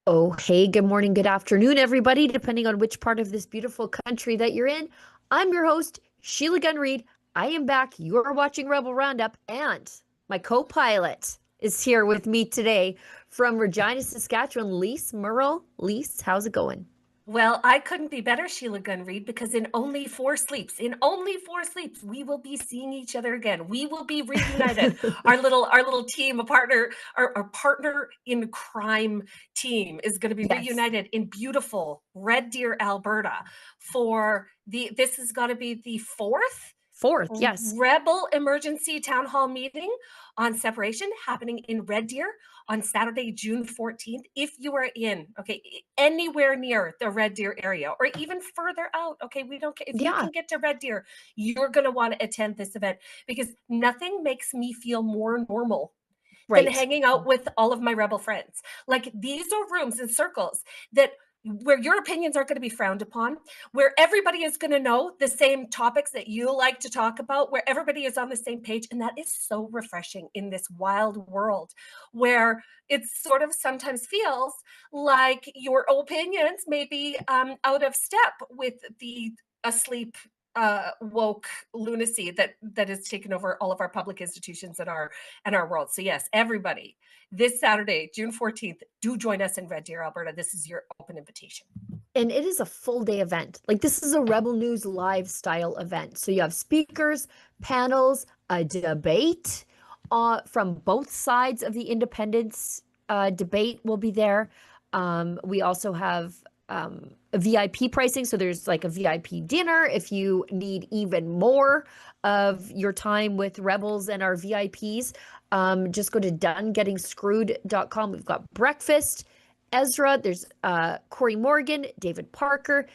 Oh, hey, good morning, good afternoon, everybody, depending on which part of this beautiful country that you're in. I'm your host, Sheila Gunn Reid. I am back. You're watching Rebel Roundup, and my co-pilot is here with me today from Regina, Saskatchewan, Lise Merle. Lise, how's it going? Well, I couldn't be better, Sheila Gunn Reid, because in only four sleeps, we will be seeing each other again. We will be reunited. Our little team, our partner in crime team is going to be Yes, reunited in beautiful Red Deer, Alberta for this has got to be the fourth fourth, yes. Rebel Emergency Town Hall meeting on separation happening in Red Deer on Saturday, June 14th. If you are anywhere near the Red Deer area or even further out, we don't care. If you Yeah, can get to Red Deer, you're going to want to attend this event because nothing makes me feel more normal than right. hanging out with all of my rebel friends. Like these are rooms and circles that where your opinions aren't going to be frowned upon, where everybody is going to know the same topics that you like to talk about, where everybody is on the same page. And that is so refreshing in this wild world where it sort of sometimes feels like your opinions may be out of step with the asleep woke lunacy that has taken over all of our public institutions and our world. So yes, everybody, this Saturday, June 14th, do join us in Red Deer, Alberta. This is your open invitation. And it is a full day event. Like this is a Rebel News live style event. So you have speakers, panels, a debate from both sides of the independence debate will be there. We also have a VIP pricing. So there's like a VIP dinner if you need even more of your time with Rebels and our VIPs. Just go to donegetingscrewed.com. We've got breakfast. Ezra, there's Corey Morgan, David Parker,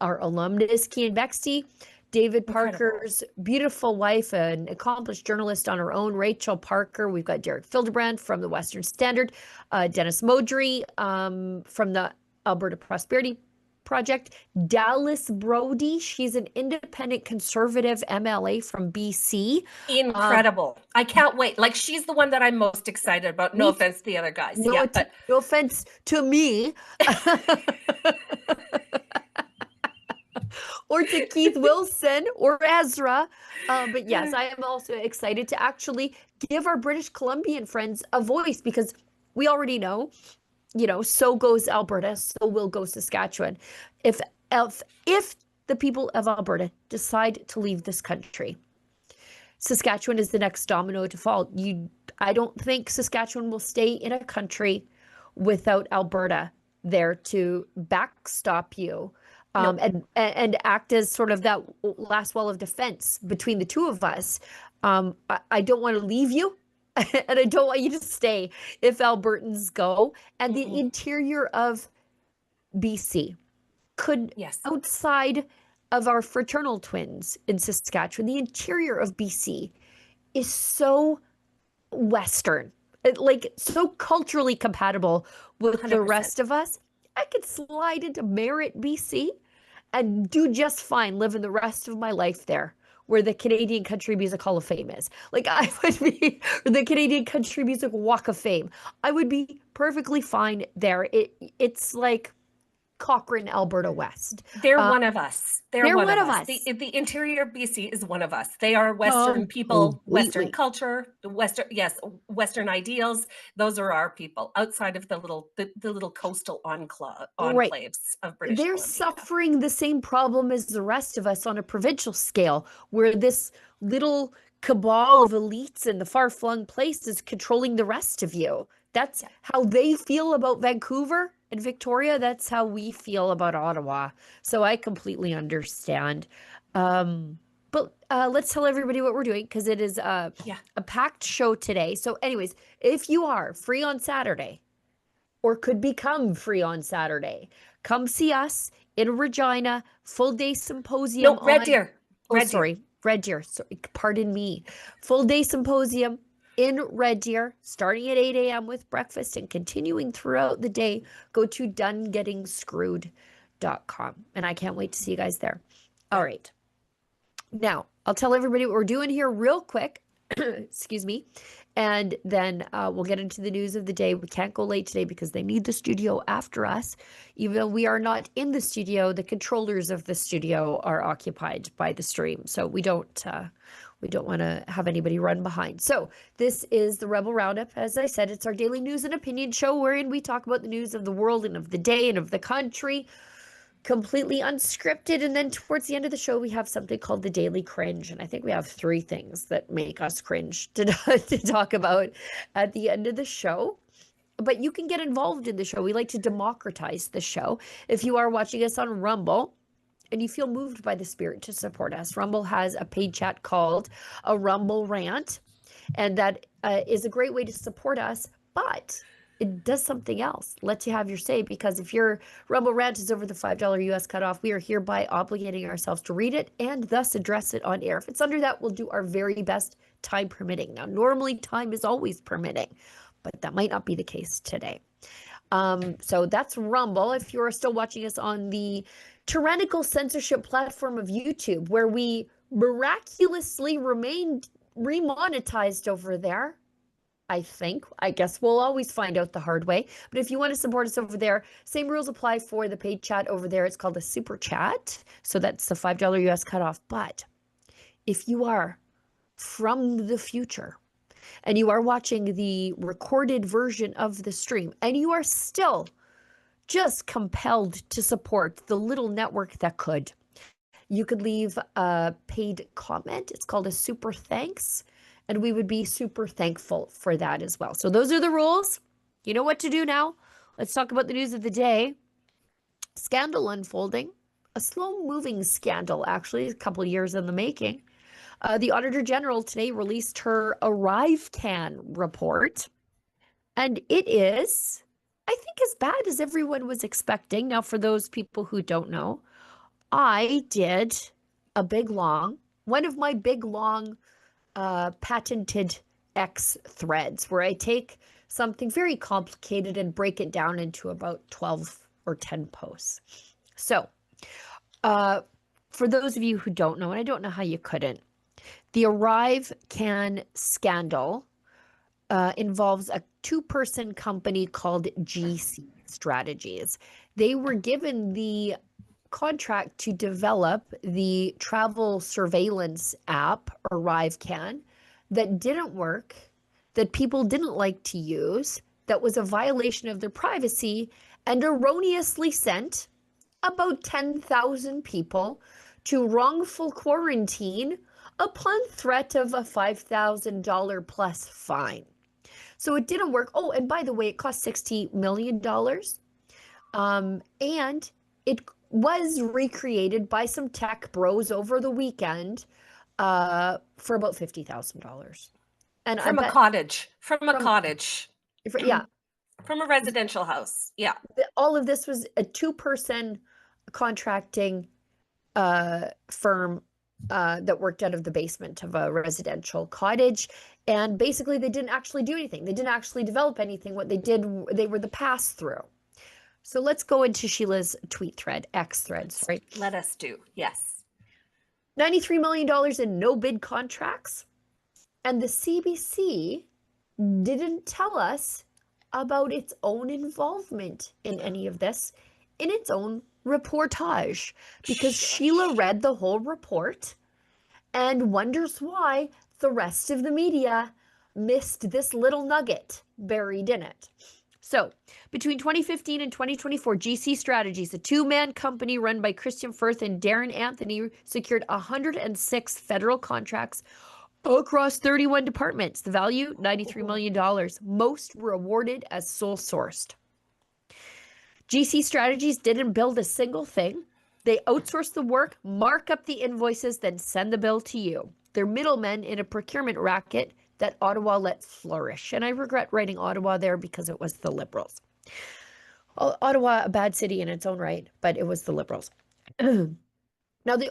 our alumnus, Kian Bexty, David Incredible. Parker's beautiful wife, an accomplished journalist on her own, Rachel Parker. We've got Derek Fildebrand from the Western Standard, Dennis Modry from the Alberta Prosperity Project, Dallas Brody. She's an independent conservative MLA from BC. Um, Incredible. I can't wait. Like she's the one that I'm most excited about. No me, offense to the other guys. no, Yeah, but no offense to me. Or to Keith Wilson or Ezra. But yes, I am also excited to actually give our British Columbian friends a voice because we already know, so goes Alberta, so will go Saskatchewan. If if the people of Alberta decide to leave this country, Saskatchewan is the next domino to fall. I don't think Saskatchewan will stay in a country without Alberta there to backstop you, no. and act as sort of that last wall of defense between the two of us. I don't want to leave you, and I don't want you to stay if Albertans go. And the Mm-mm. interior of BC could, Yes. outside of our fraternal twins in Saskatchewan, the interior of BC is so Western, like so culturally compatible with the 100%. rest of us. I could slide into Merritt, BC, and do just fine living the rest of my life there, where the Canadian Country Music Hall of Fame is. Like I would be, or the Canadian Country Music Walk of Fame. I would be perfectly fine there. It's like Cochrane, Alberta West. They're Uh, one of us. They're they're one one of of us. us. The interior of BC is one of us. They are Western people, Western Completely. culture, the Western, yes, Western ideals. Those are our people outside of the little coastal Right. enclaves of British They're Columbia. suffering the same problem as the rest of us on a provincial scale, where this little cabal of elites in the far-flung place is controlling the rest of you. That's Yeah. how they feel about Vancouver and Victoria. That's how we feel about Ottawa. So I completely understand. But let's tell everybody what we're doing because it is Yeah. a packed show today. So, anyways, if you are free on Saturday, or could become free on Saturday. Come see us in Regina, full day symposium No, Red on, Deer. oh, Red Deer. sorry, Red Deer. Sorry, pardon me. Full day symposium in Red Deer, starting at 8 a.m. with breakfast and continuing throughout the day. Go to donegetingscrewed.com. And I can't wait to see you guys there. All Yeah. right. Now, I'll tell everybody what we're doing here real quick. Excuse me. And then we'll get into the news of the day. We can't go late today because they need the studio after us. Even though we are not in the studio, the controllers of the studio are occupied by the stream. So we don't want to have anybody run behind. So this is the Rebel Roundup. As I said, it's our daily news and opinion show wherein we talk about the news of the world and of the day and of the country, completely unscripted. And then towards the end of the show, we have something called the Daily Cringe. And I think we have 3 things that make us cringe to talk about at the end of the show. But you can get involved in the show. We like to democratize the show. If you are watching us on Rumble and you feel moved by the spirit to support us, Rumble has a paid chat called a Rumble Rant. And that is a great way to support us. But it does something else. Lets you have your say, because if your Rumble Rant is over the $5 US cutoff, we are hereby obligating ourselves to read it and thus address it on air. If it's under that, we'll do our very best, time permitting. Now, normally time is always permitting, but that might not be the case today. So that's Rumble. If you're still watching us on the tyrannical censorship platform of YouTube, where we miraculously remained remonetized over there, I guess we'll always find out the hard way. But if you want to support us over there, same rules apply for the paid chat over there. It's called a super chat. So that's the $5 US cutoff. But if you are from the future and you are watching the recorded version of the stream and you are still just compelled to support the little network that could, you could leave a paid comment. It's called a super thanks. And we would be super thankful for that as well. So those are the rules. You know what to do now. Let's talk about the news of the day. Scandal unfolding. A slow-moving scandal, actually, a couple of years in the making. The Auditor General today released her ArriveCan report. And it is, I think, as bad as everyone was expecting. Now, for those people who don't know, I did one of my big, long patented X threads, where I take something very complicated and break it down into about 12 or 10 posts. So for those of you who don't know, and I don't know how you couldn't, the ArriveCan scandal involves a 2-person company called GC Strategies. They were given the contract to develop the travel surveillance app, ArriveCan, that didn't work, that people didn't like to use, that was a violation of their privacy, and erroneously sent about 10,000 people to wrongful quarantine upon threat of a $5,000 plus fine. So it didn't work. Oh, and by the way, it cost $60 million. And it was recreated by some tech bros over the weekend for about $50,000. And from a cottage. Yeah. From a residential house. Yeah. All of this was a 2-person contracting firm that worked out of the basement of a residential cottage. And basically they didn't actually do anything. They didn't actually develop anything. What they did, they were the pass-through. So let's go into Sheila's tweet thread, X threads, right? Let us do, yes. $93 million in no-bid contracts. And the CBC didn't tell us about its own involvement in any of this in its own reportage, because Sheila read the whole report and wonders why the rest of the media missed this little nugget buried in it. So, between 2015 and 2024, GC Strategies, a 2-man company run by Christian Firth and Darren Anthony, secured 106 federal contracts across 31 departments. The value, $93 million. Most were awarded as sole sourced. GC Strategies didn't build a single thing. They outsource the work, mark up the invoices, then send the bill to you. They're middlemen in a procurement racket that Ottawa let flourish. And I regret writing Ottawa there because it was the Liberals. Well, Ottawa, a bad city in its own right, but it was the Liberals. Now, the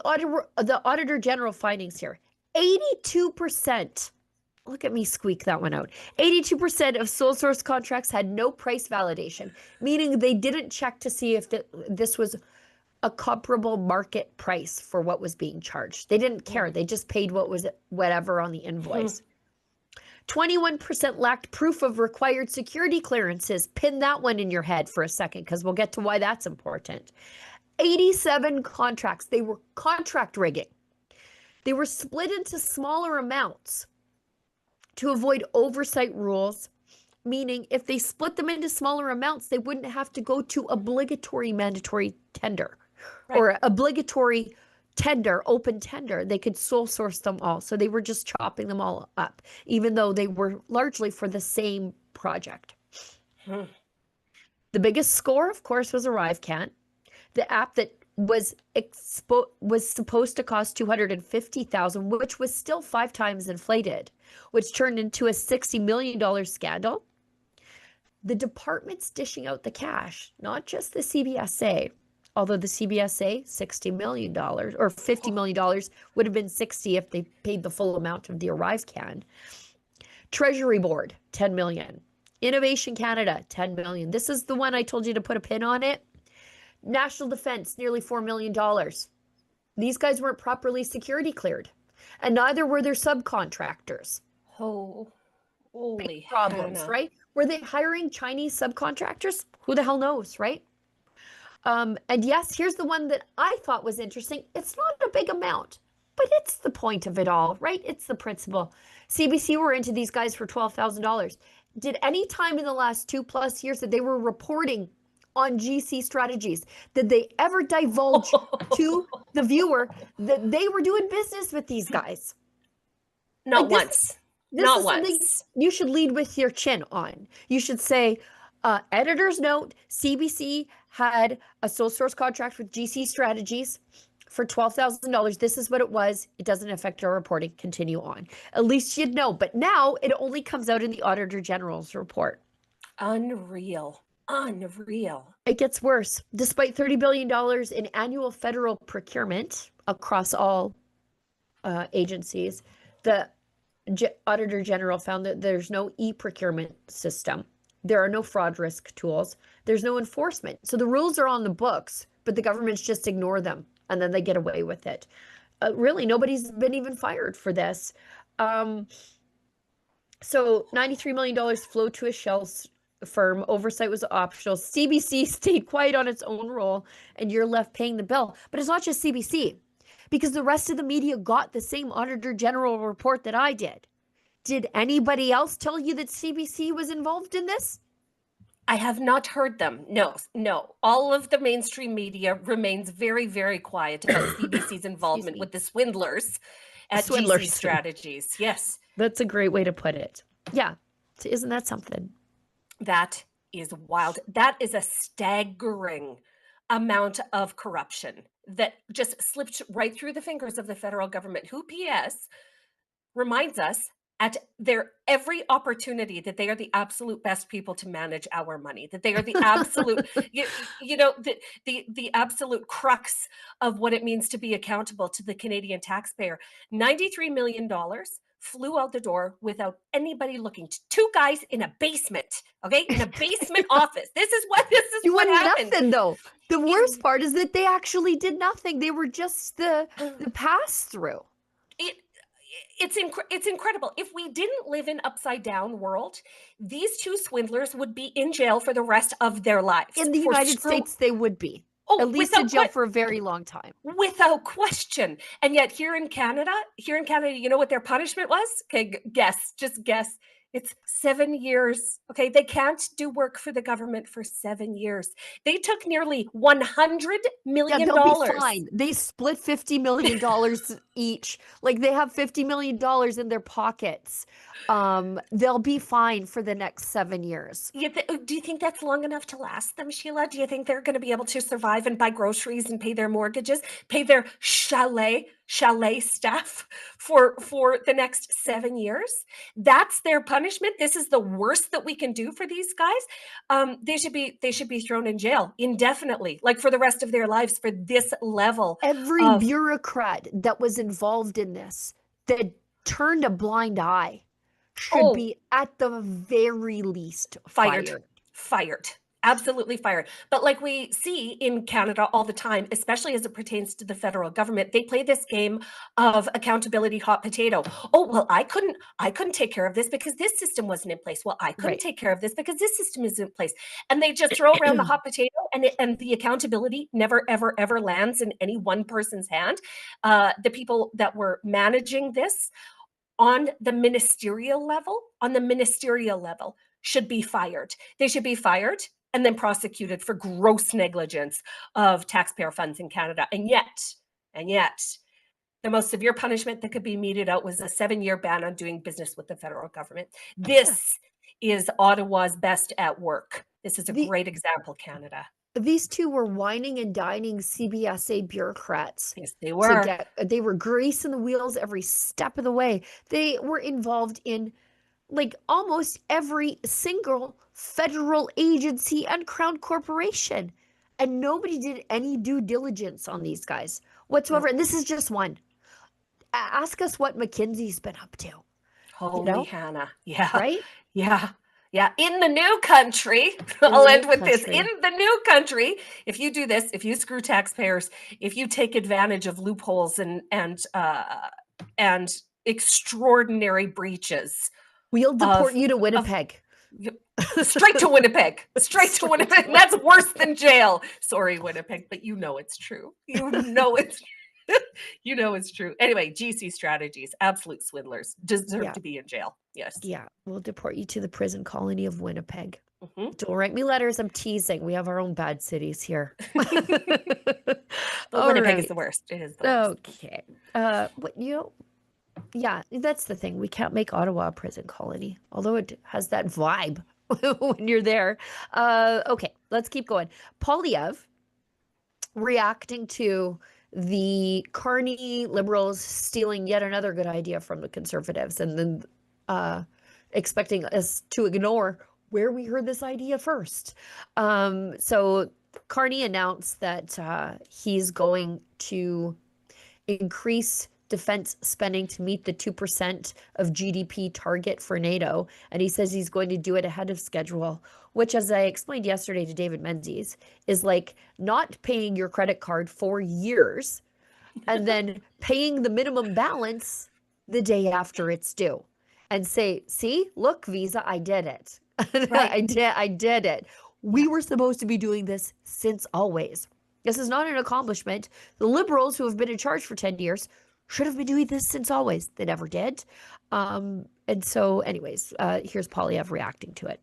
Auditor General findings here, 82%, look at me squeak that one out, 82% of sole source contracts had no price validation, meaning they didn't check to see if this was a comparable market price for what was being charged. They didn't care. They just paid what was whatever on the invoice. 21% lacked proof of required security clearances. Pin that one in your head for a second, because we'll get to why that's important. 87 contracts, they were contract rigging. They were split into smaller amounts to avoid oversight rules, meaning if they split them into smaller amounts, they wouldn't have to go to obligatory mandatory tender, right, or obligatory tender, open tender. They could sole source them all. So they were just chopping them all up, even though they were largely for the same project. The biggest score, of course, was ArriveCan, the app that was supposed to cost $250,000, which was still 5 times inflated, which turned into a $60 million scandal. The department's dishing out the cash, not just the CBSA, although the CBSA, $60 million or $50 million would have been 60 if they paid the full amount of the ArriveCan. Treasury Board, 10 million. Innovation Canada, 10 million. This is the one I told you to put a pin on it. National Defense, nearly $4 million. These guys weren't properly security cleared, and neither were their subcontractors. Oh, holy big problems, Hannah. Right? Were they hiring Chinese subcontractors? Who the hell knows, right? And yes, here's the one that I thought was interesting. It's not a big amount, but it's the point of it all, right? It's the principle. CBC were into these guys for $12,000. Did any time in the last 2+ years that they were reporting on GC strategies, did they ever divulge to the viewer that they were doing business with these guys? Not once. This is something you should lead with your chin on. You should say, editor's note, CBC had a sole source contract with GC Strategies for $12,000. This is what it was. It doesn't affect our reporting. Continue on. At least you'd know. But now it only comes out in the Auditor General's report. Unreal. Unreal. It gets worse. Despite $30 billion in annual federal procurement across all agencies, the Auditor General found that there's no e-procurement system. There are no fraud risk tools. There's no enforcement. So the rules are on the books, but the governments just ignore them, and then they get away with it. Really, nobody's been even fired for this. So $93 million flowed to a shell firm. Oversight was optional. CBC stayed quiet on its own role, and you're left paying the bill. But it's not just CBC, because the rest of the media got the same Auditor General report that I did. Did anybody else tell you that CBC was involved in this? I have not heard them. No. All of the mainstream media remains very, very quiet about CBC's involvement with the swindlers at GC Strategies. Yes. That's a great way to put it. Yeah. So isn't that something? That is wild. That is a staggering amount of corruption that just slipped right through the fingers of the federal government, who, P.S., reminds us at their every opportunity that they are the absolute best people to manage our money, that they are the absolute, the absolute crux of what it means to be accountable to the Canadian taxpayer. $93 million flew out the door without anybody looking. 2 guys in a basement, okay? In a basement office. This is what happened. Nothing, though. The worst part is that they actually did nothing. They were just the pass-through. It's incredible. If we didn't live in upside down world, these 2 swindlers would be in jail for the rest of their lives. In the United States, they would be. At least in jail for a very long time. Without question. And yet here in Canada, you know what their punishment was? Okay, just guess. It's 7 years. Okay, they can't do work for the government for 7 years. They took nearly $100 million. Yeah, they'll be fine. They split $50 million each. Like, they have $50 million in their pockets. They'll be fine for the next 7 years. Do you think that's long enough to last them, Sheila? Do you think they're going to be able to survive and buy groceries and pay their mortgages, pay their chalet staff for the next 7 years? That's their punishment. This is the worst that we can do for these guys. They should be thrown in jail indefinitely, like for the rest of their lives, for this level. Every bureaucrat that was involved in this, that turned a blind eye, should be at the very least fired. Absolutely fired. But like we see in Canada all the time, especially as it pertains to the federal government, they play this game of accountability hot potato. Oh, well, I couldn't take care of this because this system wasn't in place. Well, I couldn't Right. take care of this because this system isn't in place. And they just throw around the hot potato, and the accountability never, ever, ever lands in any one person's hand. The people that were managing this on the ministerial level should be fired. They should be fired and then prosecuted for gross negligence of taxpayer funds in Canada. And yet, the most severe punishment that could be meted out was a 7-year ban on doing business with the federal government. This is Ottawa's best at work. This is a great example, Canada. These two were whining and dining CBSA bureaucrats. Yes, they were. They were greasing the wheels every step of the way. They were involved in like almost every single federal agency and crown corporation. And nobody did any due diligence on these guys whatsoever. And this is just one. Ask us what McKinsey's been up to. Holy Hannah. Yeah. Right? Yeah. Yeah. In the new country, I'll end with this. In the new country, if you do this, if you screw taxpayers, if you take advantage of loopholes and extraordinary breaches, we'll deport you to Winnipeg. Straight to Winnipeg. Straight to Winnipeg. That's worse than jail. Sorry, Winnipeg, but you know it's true. You know it's you know it's true. Anyway, GC Strategies, absolute swindlers, deserve to be in jail. Yes. Yeah, we'll deport you to the prison colony of Winnipeg. Don't write me letters. I'm teasing. We have our own bad cities here. Winnipeg is the worst. It is the worst. Okay. Yeah, that's the thing. We can't make Ottawa a prison colony, although it has that vibe when you're there. Okay, let's keep going. Poilievre reacting to the Carney Liberals stealing yet another good idea from the Conservatives and then expecting us to ignore where we heard this idea first. So Carney announced that he's going to increase defense spending to meet the 2% of GDP target for NATO. And he says he's going to do it ahead of schedule, which, as I explained yesterday to David Menzies, is like not paying your credit card for years and then paying the minimum balance the day after it's due and say, see, look, Visa, I did it. Right. I did it. We were supposed to be doing this since always. This is not an accomplishment. The Liberals, who have been in charge for 10 years, should have been doing this since always. They never did. And so anyways, here's Poilievre reacting to it.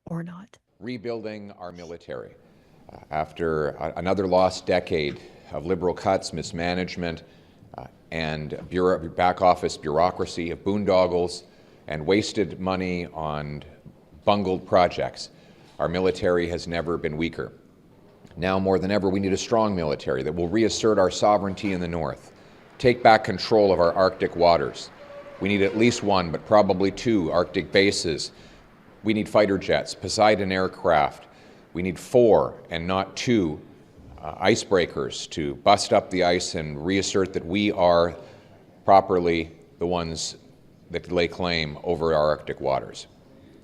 Or not. Rebuilding our military. After another lost decade of Liberal cuts, mismanagement, and back office bureaucracy, of boondoggles, and wasted money on bungled projects, our military has never been weaker. Now more than ever, we need a strong military that will reassert our sovereignty in the north, take back control of our Arctic waters. We need at least one, but probably two Arctic bases. We need fighter jets, Poseidon aircraft. We need 4 and not 2 icebreakers to bust up the ice and reassert that we are properly the ones that lay claim over our Arctic waters.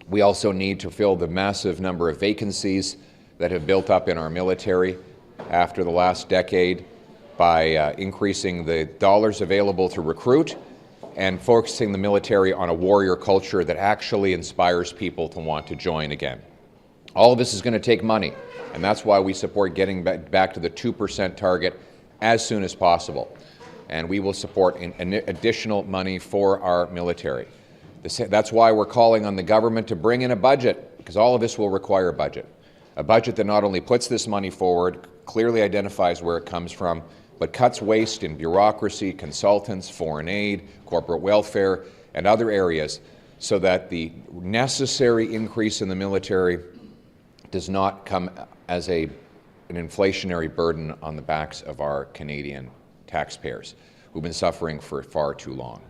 We also need to fill the massive number of vacancies that have built up in our military after the last decade by increasing the dollars available to recruit and focusing the military on a warrior culture that actually inspires people to want to join again. All of this is going to take money, and that's why we support getting back to the 2% target as soon as possible. And we will support additional money for our military. That's why we're calling on the government to bring in a budget, because all of this will require a budget. A budget that not only puts this money forward, clearly identifies where it comes from, but cuts waste in bureaucracy, consultants, foreign aid, corporate welfare, and other areas so that the necessary increase in the military does not come as an inflationary burden on the backs of our Canadian taxpayers who've been suffering for far too long.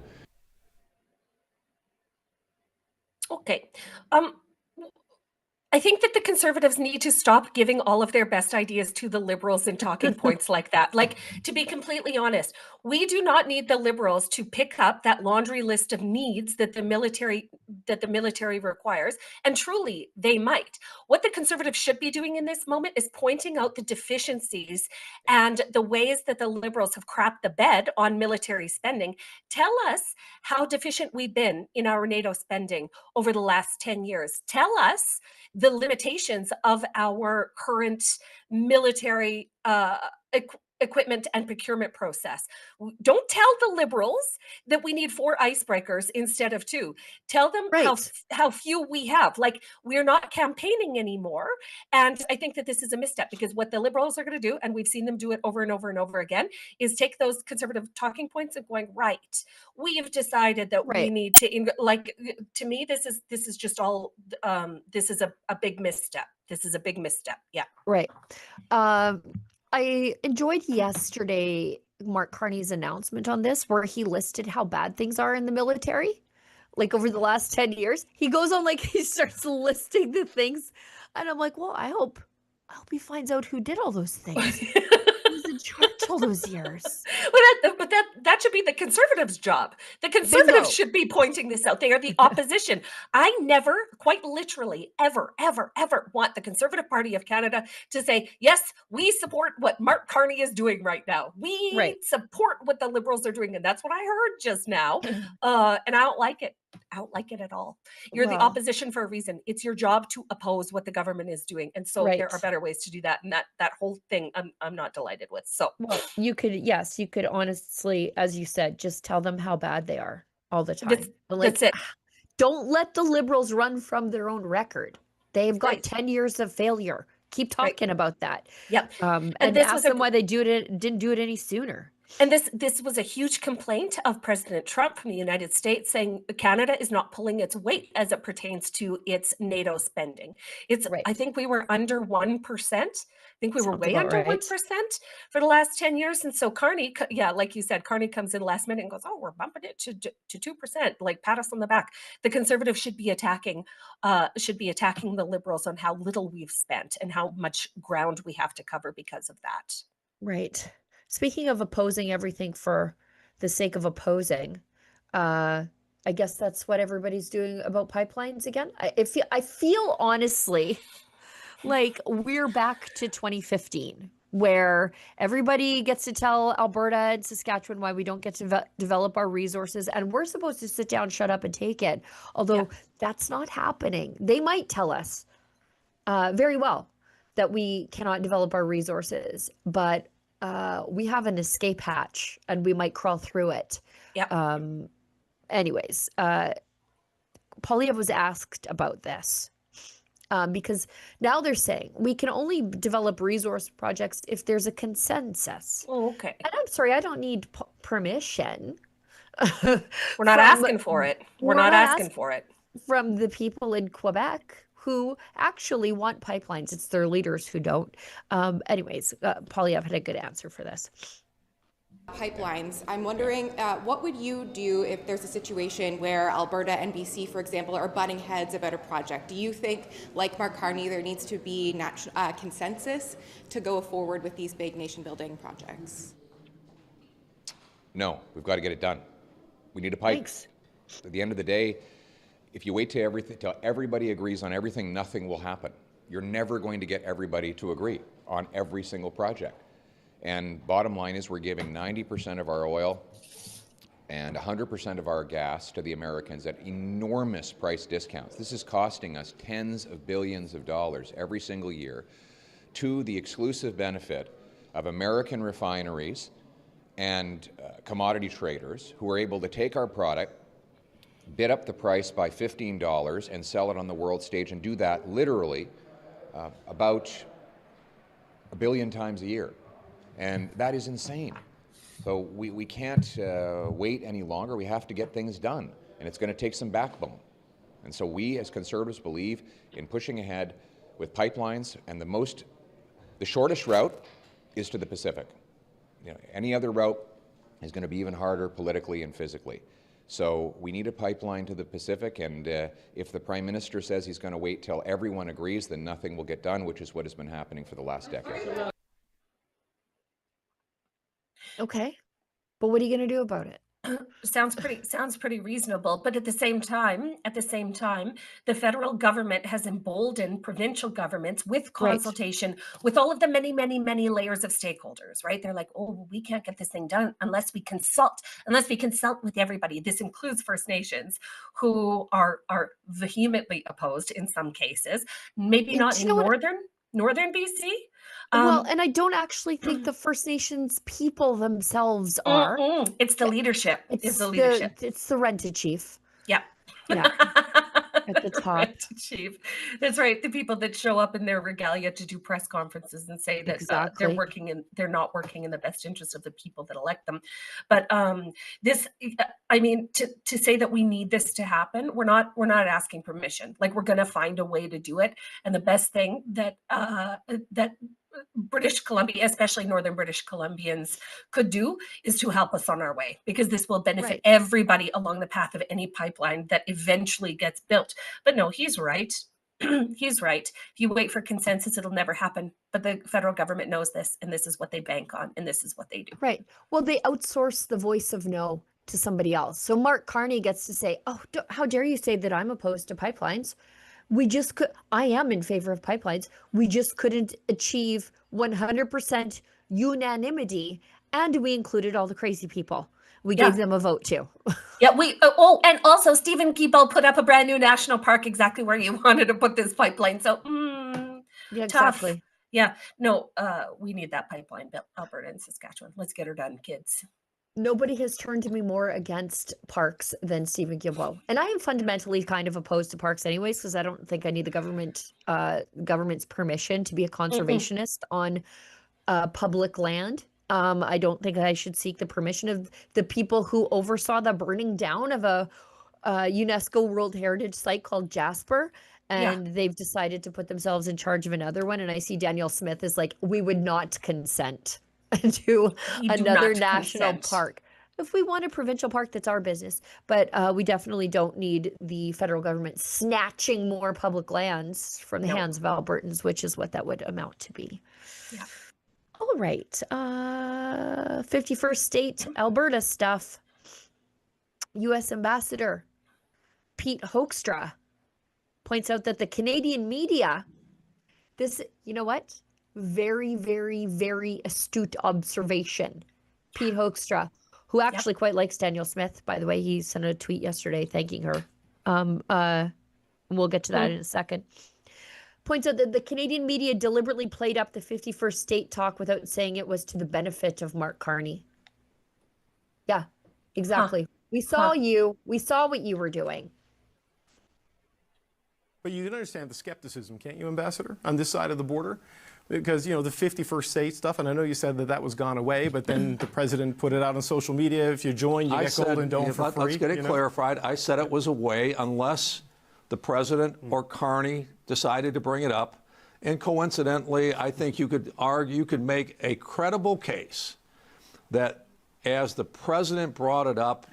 Okay. I think that the Conservatives need to stop giving all of their best ideas to the Liberals in talking points like that. Like, to be completely honest, we do not need the Liberals to pick up that laundry list of needs that the military requires, and truly they might. What the Conservatives should be doing in this moment is pointing out the deficiencies and the ways that the Liberals have crapped the bed on military spending. Tell us how deficient we've been in our NATO spending over the last 10 years. Tell us the limitations of our current military equipment and procurement process. Don't tell the Liberals that we need 4 icebreakers instead of 2. Tell them Right. how few we have. Like, we're not campaigning anymore. And I think that this is a misstep, because what the Liberals are going to do, and we've seen them do it over and over and over again, is take those Conservative talking points and going, right, we've decided that we Right. need to, like, to me, this is just all, this is a big misstep. This is a big misstep. Yeah. Right. I enjoyed yesterday Mark Carney's announcement on this, where he listed how bad things are in the military, like over the last 10 years. He goes on, like, he starts listing the things, and I'm like, well, I hope he finds out who did all those things. Who was in charge all those years? But that should be the Conservatives' job. The Bingo. Conservatives should be pointing this out. They are the opposition. I never, quite literally, ever want the Conservative Party of Canada to say, yes, we support what Mark Carney is doing right now. We Right. support what the Liberals are doing. And that's what I heard just now. And I don't like it. I don't like it at all. You're the Well, opposition for a reason. It's your job to oppose what the government is doing. And so there are right. better ways to do that. And that whole thing I'm not delighted with. So Well, you could honestly, as you said, just tell them how bad they are all the time. that's it. Don't let the Liberals run from their own record. They've got Right. 10 years of failure. Keep Right. talking about that. Yep. And this ask was them why they didn't do it any sooner. And this was a huge complaint of President Trump from the United States, saying Canada is not pulling its weight as it pertains to its NATO spending. Right. I think we were under 1%. I think we were Sounds way about under right. 1% for the last 10 years. And so Carney, yeah, like you said, Carney comes in last minute and goes, oh, we're bumping it to 2%, like pat us on the back. The Conservatives should be attacking the Liberals on how little we've spent and how much ground we have to cover because of that. Right. Speaking of opposing everything for the sake of opposing, I guess that's what everybody's doing about pipelines again. I feel honestly like we're back to 2015, where everybody gets to tell Alberta and Saskatchewan why we don't get to develop our resources, and we're supposed to sit down, shut up, and take it. Although that's not happening. They might tell us very well that we cannot develop our resources, but we have an escape hatch and we might crawl through it. Yeah. Anyways, Poilievre was asked about this because now they're saying we can only develop resource projects if there's a consensus. Oh, okay. And I'm sorry, I don't need permission. We're not asking for it. We're not asking for it. From the people in Quebec who actually want pipelines. It's their leaders who don't. Anyways, Poilievre had a good answer for this. Pipelines. I'm wondering, what would you do if there's a situation where Alberta and BC, for example, are butting heads about a project? Do you think, like Mark Carney, there needs to be consensus to go forward with these big nation-building projects? No, we've got to get it done. We need a pipe. Thanks. At the end of the day, if you wait till everybody agrees on everything, nothing will happen. You're never going to get everybody to agree on every single project. And bottom line is we're giving 90% of our oil and 100% of our gas to the Americans at enormous price discounts. This is costing us tens of billions of dollars every single year, to the exclusive benefit of American refineries and commodity traders who are able to take our product, bid up the price by $15 and sell it on the world stage, and do that literally about 1 billion times a year. And that is insane. So we can't wait any longer. We have to get things done, and it's going to take some backbone. And so we as Conservatives believe in pushing ahead with pipelines, and the shortest route is to the Pacific. You know, any other route is going to be even harder politically and physically. So we need a pipeline to the Pacific, and if the Prime Minister says he's going to wait till everyone agrees, then nothing will get done, which is what has been happening for the last decade. Okay. But what are you going to do about it? Sounds pretty reasonable, but at the same time, the federal government has emboldened provincial governments with consultation with all of the many layers of stakeholders, right? They're like, oh, we can't get this thing done unless we consult with everybody. This includes First Nations, who are vehemently opposed in some cases, maybe not in northern BC. Well, and I don't actually think the First Nations people themselves are. It's the leadership. It's the rented chief. Yeah. Yeah. At the top. Chief. That's right. The people that show up in their regalia to do press conferences and say that they're not working in the best interest of the people that elect them. But to say that we need this to happen, we're not asking permission. Like, we're going to find a way to do it. And the best thing that British Columbia, especially Northern British Columbians, could do is to help us on our way, because this will benefit everybody along the path of any pipeline that eventually gets built. But no, he's right. He's right. If you wait for consensus, it'll never happen. But the federal government knows this, and this is what they bank on, and this is what they do. Right. Well, they outsource the voice of no to somebody else. So Mark Carney gets to say, oh, how dare you say that I'm opposed to pipelines? I am in favor of pipelines. We just couldn't achieve 100% unanimity, and we included all the crazy people. We gave them a vote too. Yeah, and also Stephen Guilbeault put up a brand new national park exactly where you wanted to put this pipeline. So, yeah, tough. exactly. Yeah, no, we need that pipeline built, Alberta and Saskatchewan. Let's get her done, kids. Nobody has turned to me more against parks than Stephen Guilbeault. And I am fundamentally kind of opposed to parks anyways, because I don't think I need the government's permission to be a conservationist on public land. I don't think I should seek the permission of the people who oversaw the burning down of a UNESCO World Heritage Site called Jasper. And they've decided to put themselves in charge of another one. And I see Danielle Smith is like, we would not consent to another national park. If we want a provincial park, that's our business. But we definitely don't need the federal government snatching more public lands from the hands of Albertans, which is what that would amount to be. Yeah. All right. 51st state Alberta stuff. U.S. Ambassador Pete Hoekstra points out that the Canadian media, you know what? Very, very, very astute observation. Pete Hoekstra, who actually quite likes Danielle Smith, by the way. He sent a tweet yesterday thanking her. We'll get to that in a second. Points out that the Canadian media deliberately played up the 51st state talk without saying it was to the benefit of Mark Carney. Yeah, exactly. We saw you. We saw what you were doing. But you can understand the skepticism, can't you, Ambassador, on this side of the border? Because, the 51st state stuff, and I know you said that was gone away, but then the president put it out on social media. If you join, you get Golden Dome for free. Let's get it clarified. I said it was away unless the president or Carney decided to bring it up. And coincidentally, I think you could make a credible case that as the president brought it up,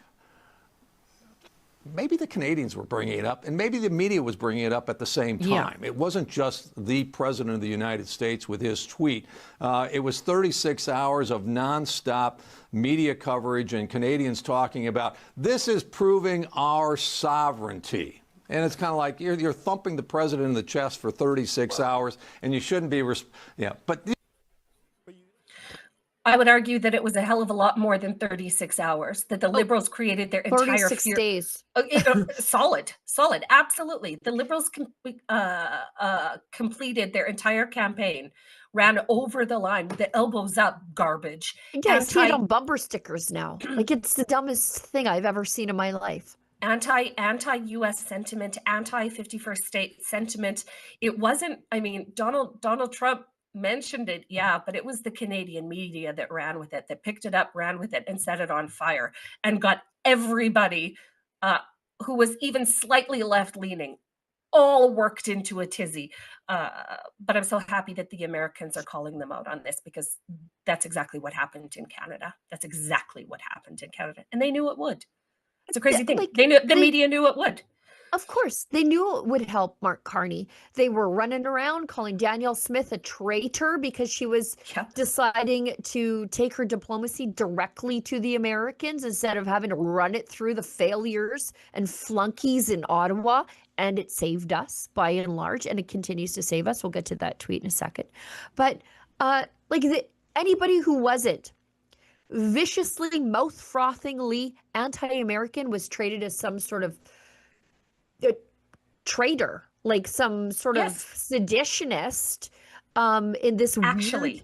maybe the Canadians were bringing it up, and maybe the media was bringing it up at the same time. It wasn't just the president of the United States with his tweet. It was 36 hours of nonstop media coverage and Canadians talking about, this is proving our sovereignty. And it's kind of like you're thumping the president in the chest for 36 hours, and you shouldn't be, but I would argue that it was a hell of a lot more than 36 hours, that the Liberals created their entire 36 days. Solid, absolutely. The Liberals completed their entire campaign, ran over the line with the elbows up garbage. Yeah, I see it on bumper stickers now. Like, it's the dumbest thing I've ever seen in my life. Anti-U.S. sentiment, anti-51st state sentiment. It wasn't, Donald Trump mentioned it, but it was the Canadian media that ran with it, that picked it up, ran with it, and set it on fire, and got everybody who was even slightly left-leaning all worked into a tizzy. But I'm so happy that the Americans are calling them out on this, because that's exactly what happened in Canada. That's exactly what happened in Canada, and they knew it would. It's a crazy thing. Like, They knew, the media knew it would. Of course, they knew it would help Mark Carney. They were running around calling Danielle Smith a traitor because she was deciding to take her diplomacy directly to the Americans instead of having to run it through the failures and flunkies in Ottawa. And it saved us by and large, and it continues to save us. We'll get to that tweet in a second. But anybody who wasn't viciously, mouth-frothingly anti-American was traded as some sort of traitor, like some sort of seditionist, in this weird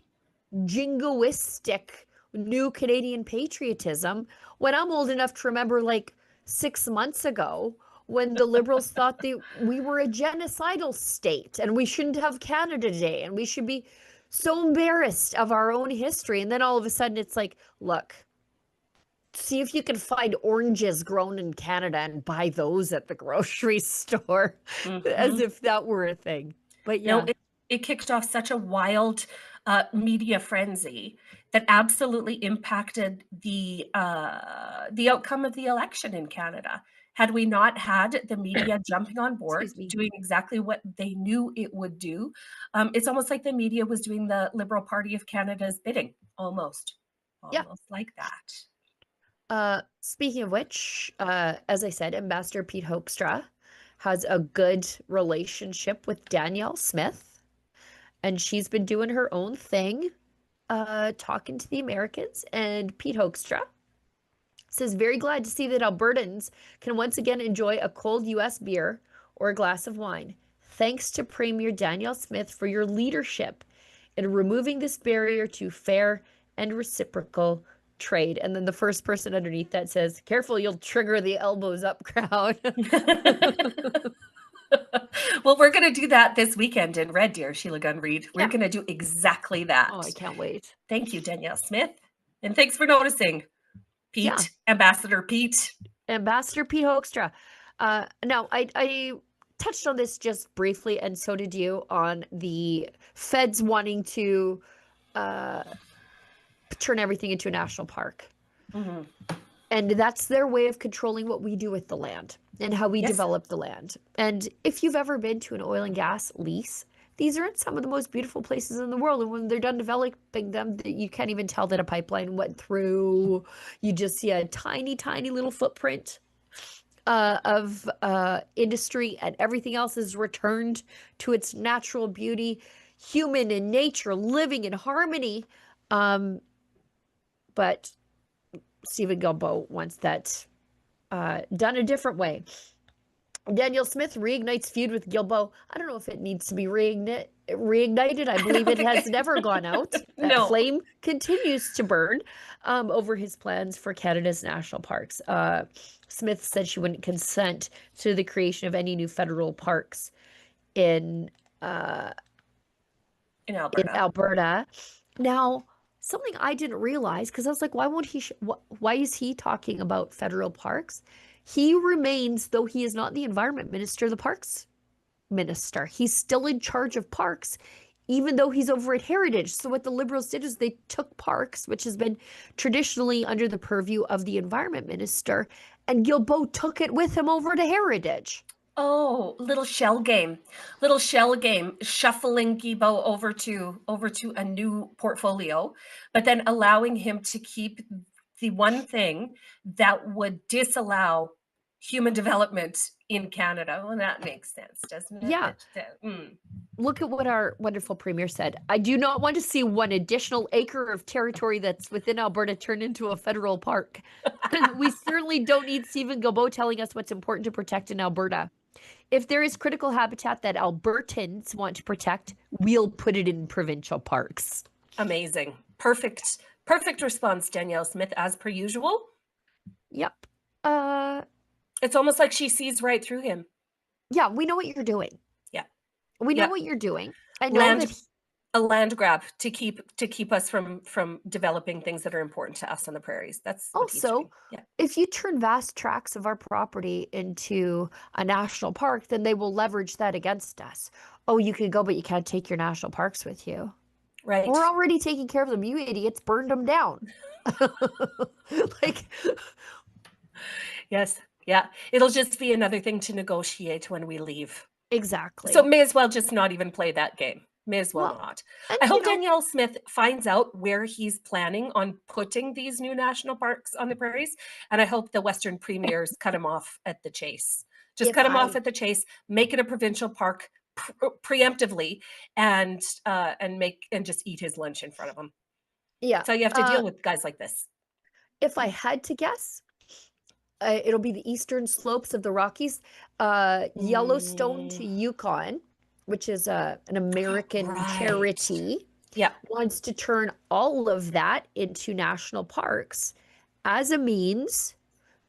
jingoistic new Canadian patriotism, when I'm old enough to remember like 6 months ago when the Liberals thought that we were a genocidal state and we shouldn't have Canada Day and we should be so embarrassed of our own history. And then all of a sudden it's like, look, see if you can find oranges grown in Canada and buy those at the grocery store, as if that were a thing. But yeah, it kicked off such a wild media frenzy that absolutely impacted the outcome of the election in Canada. Had we not had the media jumping on board, doing exactly what they knew it would do, it's almost like the media was doing the Liberal Party of Canada's bidding, almost like that. Speaking of which, as I said, Ambassador Pete Hoekstra has a good relationship with Danielle Smith, and she's been doing her own thing, talking to the Americans. And Pete Hoekstra says, very glad to see that Albertans can once again enjoy a cold U.S. beer or a glass of wine. Thanks to Premier Danielle Smith for your leadership in removing this barrier to fair and reciprocal trade. And then the first person underneath that says, careful, you'll trigger the elbows up crowd. Well, we're going to do that this weekend in Red Deer, Sheila Gunn Reid. We're going to do exactly that. Oh, I can't wait. Thank you, Danielle Smith. And thanks for noticing, Pete, Ambassador Pete. Ambassador Pete Hoekstra. Now, I touched on this just briefly, and so did you, on the feds wanting to turn everything into a national park. And that's their way of controlling what we do with the land and how we develop the land. And if you've ever been to an oil and gas lease, these are in some of the most beautiful places in the world. And when they're done developing them, you can't even tell that a pipeline went through. You just see a tiny, tiny little footprint of industry, and everything else is returned to its natural beauty, human and nature living in harmony. But Stephen Guilbeault wants that done a different way. Danielle Smith reignites feud with Guilbeault. I don't know if it needs to be reignited. I believe it has never gone out. That flame continues to burn over his plans for Canada's national parks. Smith said she wouldn't consent to the creation of any new federal parks in Alberta. Now, something I didn't realize, because I was like, why is he talking about federal parks? He remains, though he is not the environment minister, the parks minister. He's still in charge of parks, even though he's over at Heritage. So what the Liberals did is they took parks, which has been traditionally under the purview of the environment minister, and Guilbeault took it with him over to Heritage. Oh, little shell game, shuffling Guilbeault over to a new portfolio, but then allowing him to keep the one thing that would disallow human development in Canada. Well, that makes sense, doesn't it? Yeah. Look at what our wonderful premier said. I do not want to see one additional acre of territory that's within Alberta turned into a federal park. We certainly don't need Stephen Guilbeault telling us what's important to protect in Alberta. If there is critical habitat that Albertans want to protect, we'll put it in provincial parks. Amazing. Perfect response, Danielle Smith, as per usual. Yep. It's almost like she sees right through him. Yeah, we know what you're doing. Yeah. We know what you're doing. I know a land grab to keep us from developing things that are important to us on the prairies. That's also, if you turn vast tracts of our property into a national park, then they will leverage that against us. Oh, you can go, but you can't take your national parks with you. Right. We're already taking care of them. You idiots burned them down. Yes. Yeah. It'll just be another thing to negotiate when we leave. Exactly. So may as well just not even play that game. May as well Well, not. and I hope Danielle Smith finds out where he's planning on putting these new national parks on the prairies. And I hope the Western premiers cut him off at the chase. Just cut him off at the chase, make it a provincial park preemptively, and just eat his lunch in front of him. Yeah. So you have to deal with guys like this. If I had to guess, it'll be the eastern slopes of the Rockies, Yellowstone to Yukon, which is an American charity, wants to turn all of that into national parks as a means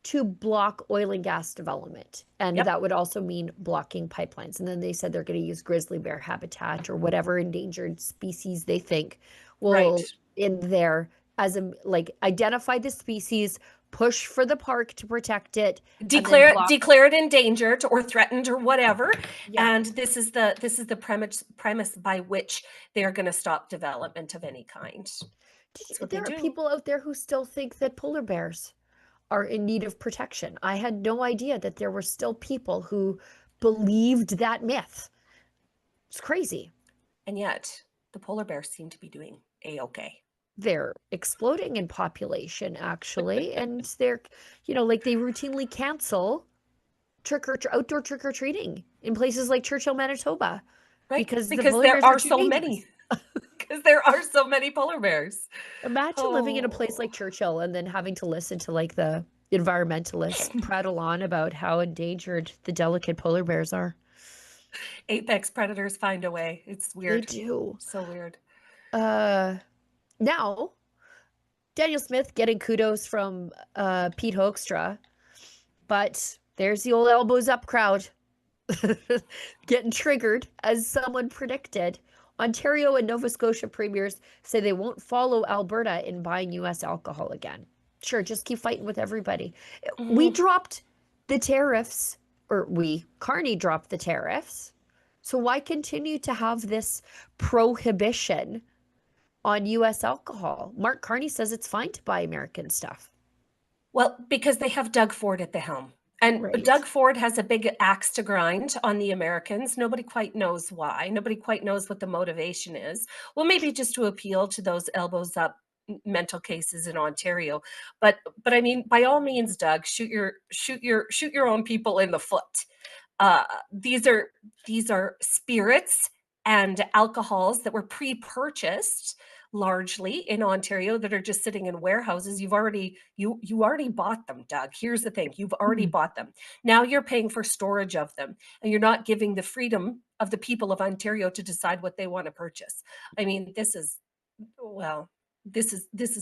to block oil and gas development. And that would also mean blocking pipelines. And then they said they're going to use grizzly bear habitat or whatever endangered species they think will in there as a, like, identify the species, push for the park to protect it, declare it endangered or threatened or whatever. And this is the premise by which they're going to stop development of any kind. There are people out there who still think that polar bears are in need of protection. I had no idea that there were still people who believed that myth. It's crazy. And yet the polar bears seem to be doing a-okay. They're exploding in population, actually. And they're, like, they routinely cancel outdoor trick-or-treating in places like Churchill, Manitoba. Right, because there are so many. Because there are so many polar bears. Imagine living in a place like Churchill and then having to listen to, like, the environmentalists prattle on about how endangered the delicate polar bears are. Apex predators find a way. It's weird. They do. So weird. Now, Danielle Smith getting kudos from Pete Hoekstra, but there's the old elbows up crowd getting triggered, as someone predicted. Ontario and Nova Scotia premiers say they won't follow Alberta in buying U.S. alcohol again. Sure, just keep fighting with everybody. We dropped the tariffs, Carney dropped the tariffs. So why continue to have this prohibition on U.S. alcohol? Mark Carney says it's fine to buy American stuff. Well, because they have Doug Ford at the helm. And Doug Ford has a big axe to grind on the Americans. Nobody quite knows why. Nobody quite knows what the motivation is. Well, maybe just to appeal to those elbows up mental cases in Ontario. But I mean, by all means, Doug, shoot your own people in the foot. These are spirits and alcohols that were pre-purchased largely in Ontario that are just sitting in warehouses. You already bought them, Doug. Here's the thing. You've already bought them. Now you're paying for storage of them, and you're not giving the freedom of the people of Ontario to decide what they want to purchase. I mean, this is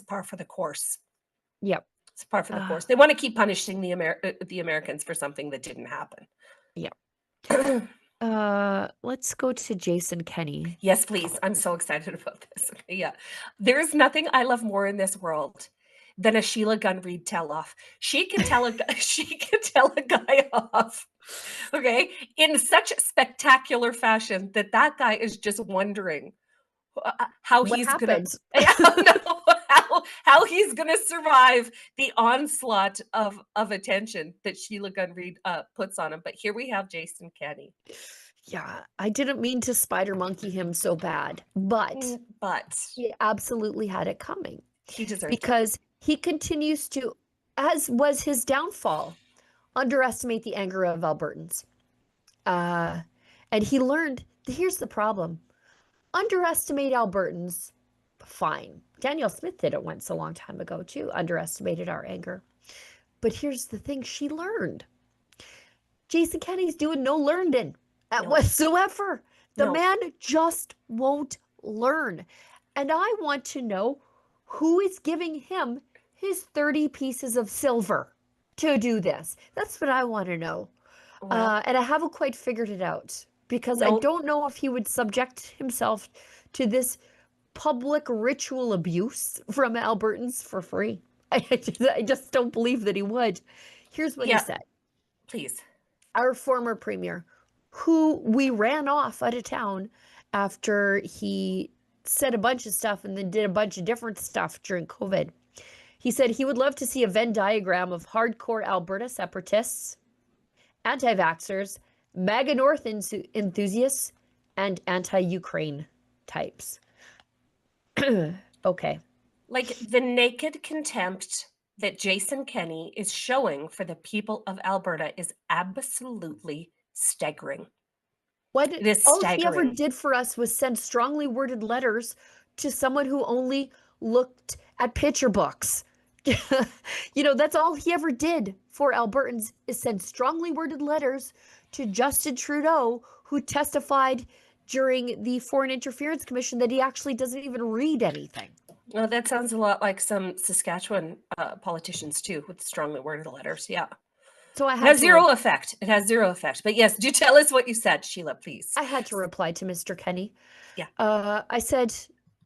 par for the course. Yep. It's par for the course. They want to keep punishing the Americans for something that didn't happen. Yep. Let's go to Jason Kenney. Yes, please. I'm so excited about this. Yeah. There's nothing I love more in this world than a Sheila Gunn Reid tell-off. She can tell a guy off, okay, in such spectacular fashion that guy is just wondering how he's going to survive the onslaught of attention that Sheila Gunn Reid puts on him. But here we have Jason Kenney. Yeah, I didn't mean to spider monkey him so bad, but he absolutely had it coming. He deserved it. Because he continues to, as was his downfall, underestimate the anger of Albertans. And he learned, here's the problem. Underestimate Albertans, fine. Danielle Smith did it once a long time ago too, underestimated our anger. But here's the thing she learned. Jason Kenney's doing no learning whatsoever. The man just won't learn. And I want to know who is giving him his 30 pieces of silver to do this. That's what I want to know. Well, and I haven't quite figured it out, because I don't know if he would subject himself to this public ritual abuse from Albertans for free. I just don't believe that he would. Here's what he said. Please. Our former premier, who we ran off out of town after he said a bunch of stuff and then did a bunch of different stuff during COVID. He said he would love to see a Venn diagram of hardcore Alberta separatists, anti-vaxxers, MAGA North enthusiasts, and anti-Ukraine types. Okay. Like the naked contempt that Jason Kenney is showing for the people of Alberta is absolutely staggering. What It is all he ever staggering. did for us was send strongly worded letters to someone who only looked at picture books. You know, that's all he ever did for Albertans is send strongly worded letters to Justin Trudeau, who testified during the Foreign Interference Commission that he actually doesn't even read anything. Well, that sounds a lot like some Saskatchewan politicians too, with strongly worded letters. Yeah. So I It had has to zero effect. It has zero effect. But yes, do tell us what you said, Sheila, please. I had to reply to Mr. Kenney. Yeah. I said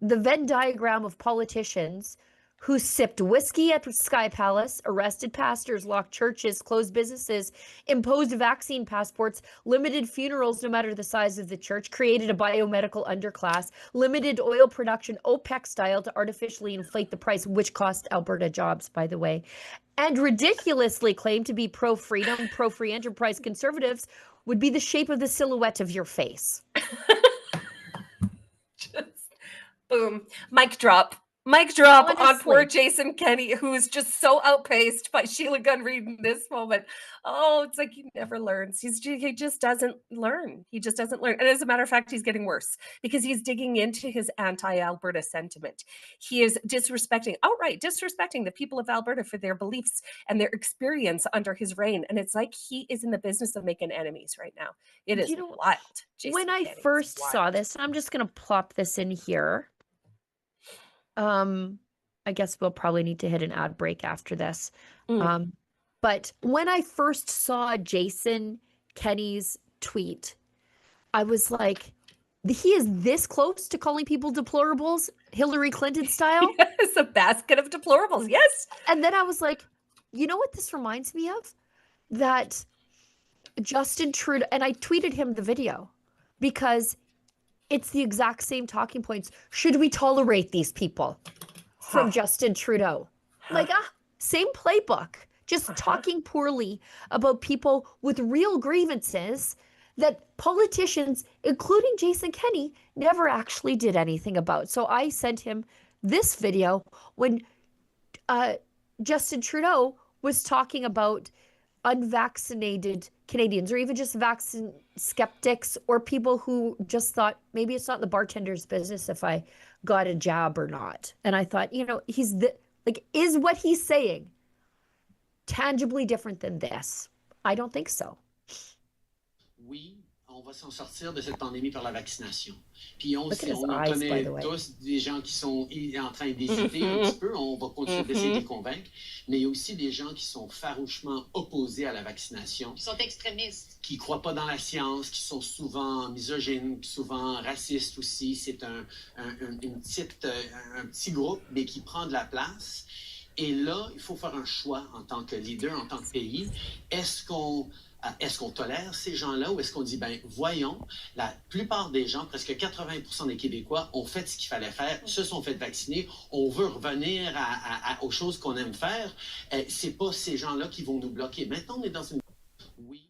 the Venn diagram of politicians who sipped whiskey at Sky Palace, arrested pastors, locked churches, closed businesses, imposed vaccine passports, limited funerals no matter the size of the church, created a biomedical underclass, limited oil production OPEC style to artificially inflate the price, which cost Alberta jobs, by the way, and ridiculously claimed to be pro-freedom, pro-free enterprise conservatives would be the shape of the silhouette of your face. Just boom. Mic drop. Mic drop on poor Honestly. Jason Kenney, who is just so outpaced by Sheila Gunn Reid in this moment. Oh, it's like he never learns. He just doesn't learn. He just doesn't learn. And as a matter of fact, he's getting worse because he's digging into his anti-Alberta sentiment. He is outright disrespecting the people of Alberta for their beliefs and their experience under his reign. And it's like he is in the business of making enemies right now. It is wild. Jason When I Kenney is first wild. saw this, I'm just going to plop this in here. I guess we'll probably need to hit an ad break after this. But when I first saw Jason Kenney's tweet, I was like, he is this close to calling people deplorables, Hillary Clinton style. It's a basket of deplorables. Yes. And then I was like, you know what this reminds me of? That Justin Trudeau, and I tweeted him the video because it's the exact same talking points. Should we tolerate these people? From Justin Trudeau. Like, same playbook. Just talking poorly about people with real grievances that politicians, including Jason Kenney, never actually did anything about. So I sent him this video when Justin Trudeau was talking about unvaccinated Canadians, or even just vaccine skeptics, or people who just thought maybe it's not the bartender's business if I got a jab or not. And I thought, you know, is what he's saying tangibly different than this? I don't think so. Oui, on va s'en sortir de cette pandémie par la vaccination. Puis on Look at his on eyes, by connaît the way. tous des gens qui sont en train d'hésiter un petit peu. On va continuer d'essayer de les convaincre. Mais il y a aussi des gens qui sont farouchement opposés à la vaccination. Qui sont extrémistes. Qui ne croient pas dans la science, qui sont souvent misogynes, souvent racistes aussi. C'est un petit groupe, mais qui prend de la place. Et là, il faut faire un choix en tant que leader, en tant que pays. Est-ce qu'on tolère ces gens-là ou est-ce qu'on dit, ben voyons, la plupart des gens, presque 80% des Québécois ont fait ce qu'il fallait faire, se sont fait vacciner, on veut revenir aux choses qu'on aime faire. C'est pas ces gens-là qui vont nous bloquer. Maintenant, on est dans une... Oui.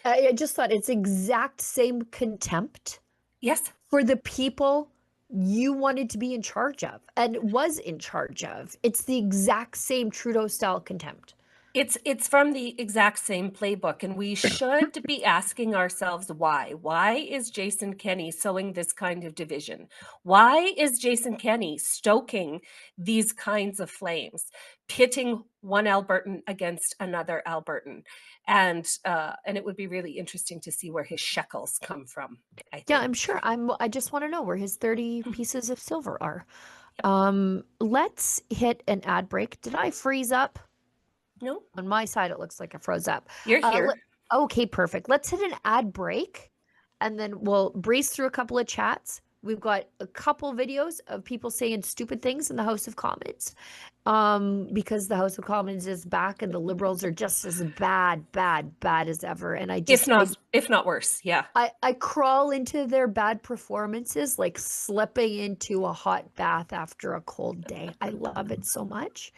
I just thought it's exact same contempt. Yes. For the people you wanted to be in charge of and was in charge of. It's the exact same Trudeau-style contempt. It's from the exact same playbook, and we should be asking ourselves why. Why is Jason Kenney sowing this kind of division? Why is Jason Kenney stoking these kinds of flames, pitting one Albertan against another Albertan? And it would be really interesting to see where his shekels come from. I think. Yeah, I'm sure. I just want to know where his 30 pieces of silver are. Let's hit an ad break. Did I freeze up? No. On my side, it looks like I froze up. You're here. Okay, perfect. Let's hit an ad break, and then we'll breeze through a couple of chats. We've got a couple videos of people saying stupid things in the House of Commons, because the House of Commons is back and the Liberals are just as bad as ever. And I just, if not worse, yeah. I crawl into their bad performances like slipping into a hot bath after a cold day. I love it so much.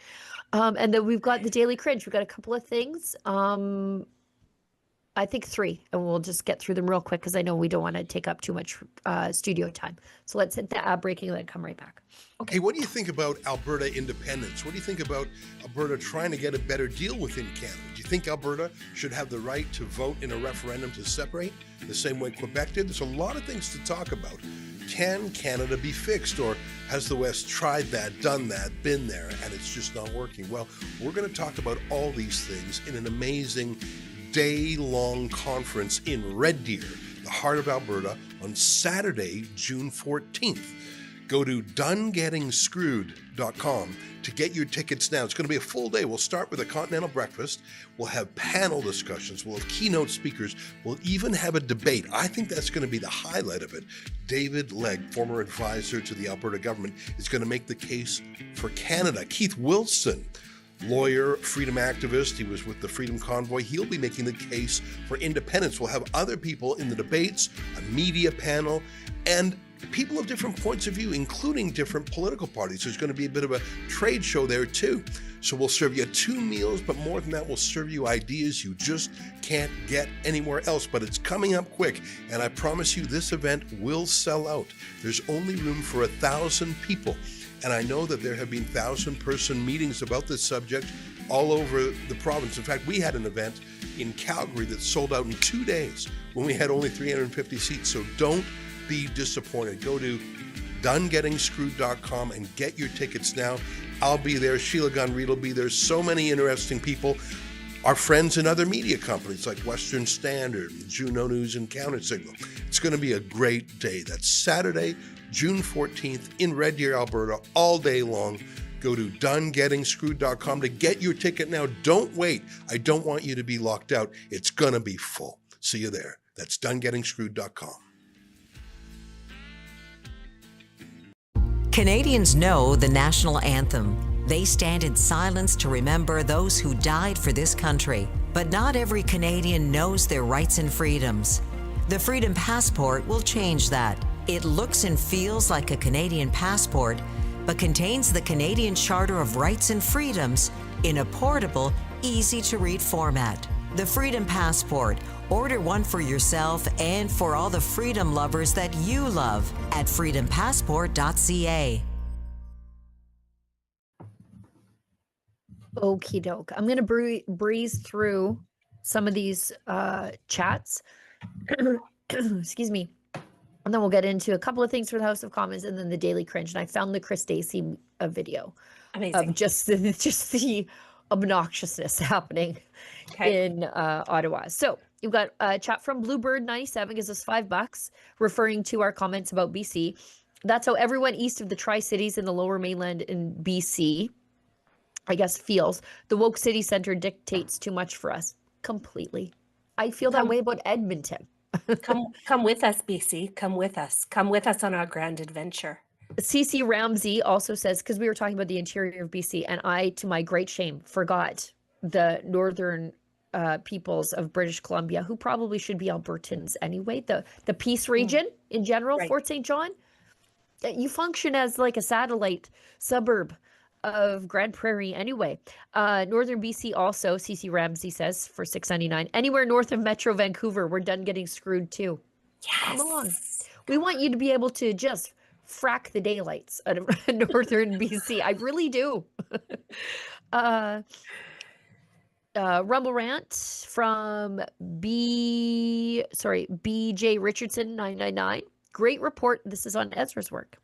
And then we've got the Daily Cringe. We've got a couple of things. I think 3, and we'll just get through them real quick because I know we don't want to take up too much studio time. So let's hit the ad breaking and then come right back. Okay. Hey, what do you think about Alberta independence? What do you think about Alberta trying to get a better deal within Canada? Do you think Alberta should have the right to vote in a referendum to separate the same way Quebec did? There's a lot of things to talk about. Can Canada be fixed, or has the West tried that, done that, been there, and it's just not working? Well, we're going to talk about all these things in an amazing day-long conference in Red Deer, the heart of Alberta, on Saturday, June 14th. Go to donegetingscrewed.com to get your tickets now. It's going to be a full day. We'll start with a continental breakfast. We'll have panel discussions. We'll have keynote speakers. We'll even have a debate. I think that's going to be the highlight of it. David Legg, former advisor to the Alberta government, is going to make the case for Canada. Keith Wilson, lawyer, freedom activist, he was with the Freedom Convoy. He'll be making the case for independence. We'll have other people in the debates, a media panel, and people of different points of view, including different political parties. There's going to be a bit of a trade show there too. So we'll serve you 2 meals, but more than that, we'll serve you ideas you just can't get anywhere else. But it's coming up quick, and I promise you this event will sell out. There's only room for 1,000 people. And I know that there have been 1,000-person meetings about this subject all over the province. In fact, we had an event in Calgary that sold out in 2 days when we had only 350 seats. So don't be disappointed. Go to donegetingscrewed.com and get your tickets now. I'll be there. Sheila Gunn-Reid will be there. So many interesting people. Our friends in other media companies like Western Standard, Juno News, and Counter Signal. It's going to be a great day. That's Saturday, June 14th in Red Deer, Alberta, all day long. Go to donegetingscrewed.com to get your ticket now. Don't wait. I don't want you to be locked out. It's going to be full. See you there. That's donegetingscrewed.com. Canadians know the national anthem. They stand in silence to remember those who died for this country. But not every Canadian knows their rights and freedoms. The Freedom Passport will change that. It looks and feels like a Canadian passport, but contains the Canadian Charter of Rights and Freedoms in a portable, easy-to-read format. The Freedom Passport. Order one for yourself and for all the freedom lovers that you love at freedompassport.ca. Okie doke. I'm going to breeze through some of these chats. Excuse me. And then we'll get into a couple of things for the House of Commons and then the Daily Cringe. And I found the Chris Stacey video. Amazing. Of just the obnoxiousness happening in Ottawa. So you've got a chat from Bluebird97, gives us $5, referring to our comments about BC. That's how everyone east of the Tri-Cities in the Lower Mainland in BC, I guess, feels. The woke city center dictates too much for us. Completely. I feel that way about Edmonton. Come with us, BC. Come with us. Come with us on our grand adventure. CC Ramsey also says, because we were talking about the interior of BC, and I, to my great shame, forgot the northern peoples of British Columbia, who probably should be Albertans anyway. The Peace region in general, right. Fort St. John, you function as like a satellite suburb of Grand Prairie anyway. Northern BC also, CC Ramsey says, for $6.99. Anywhere north of Metro Vancouver, we're done getting screwed too. Yes. Come along. We want you to be able to just frack the daylights out of northern BC. I really do. Rumble Rant from BJ Richardson 999. Great report. This is on Ezra's work.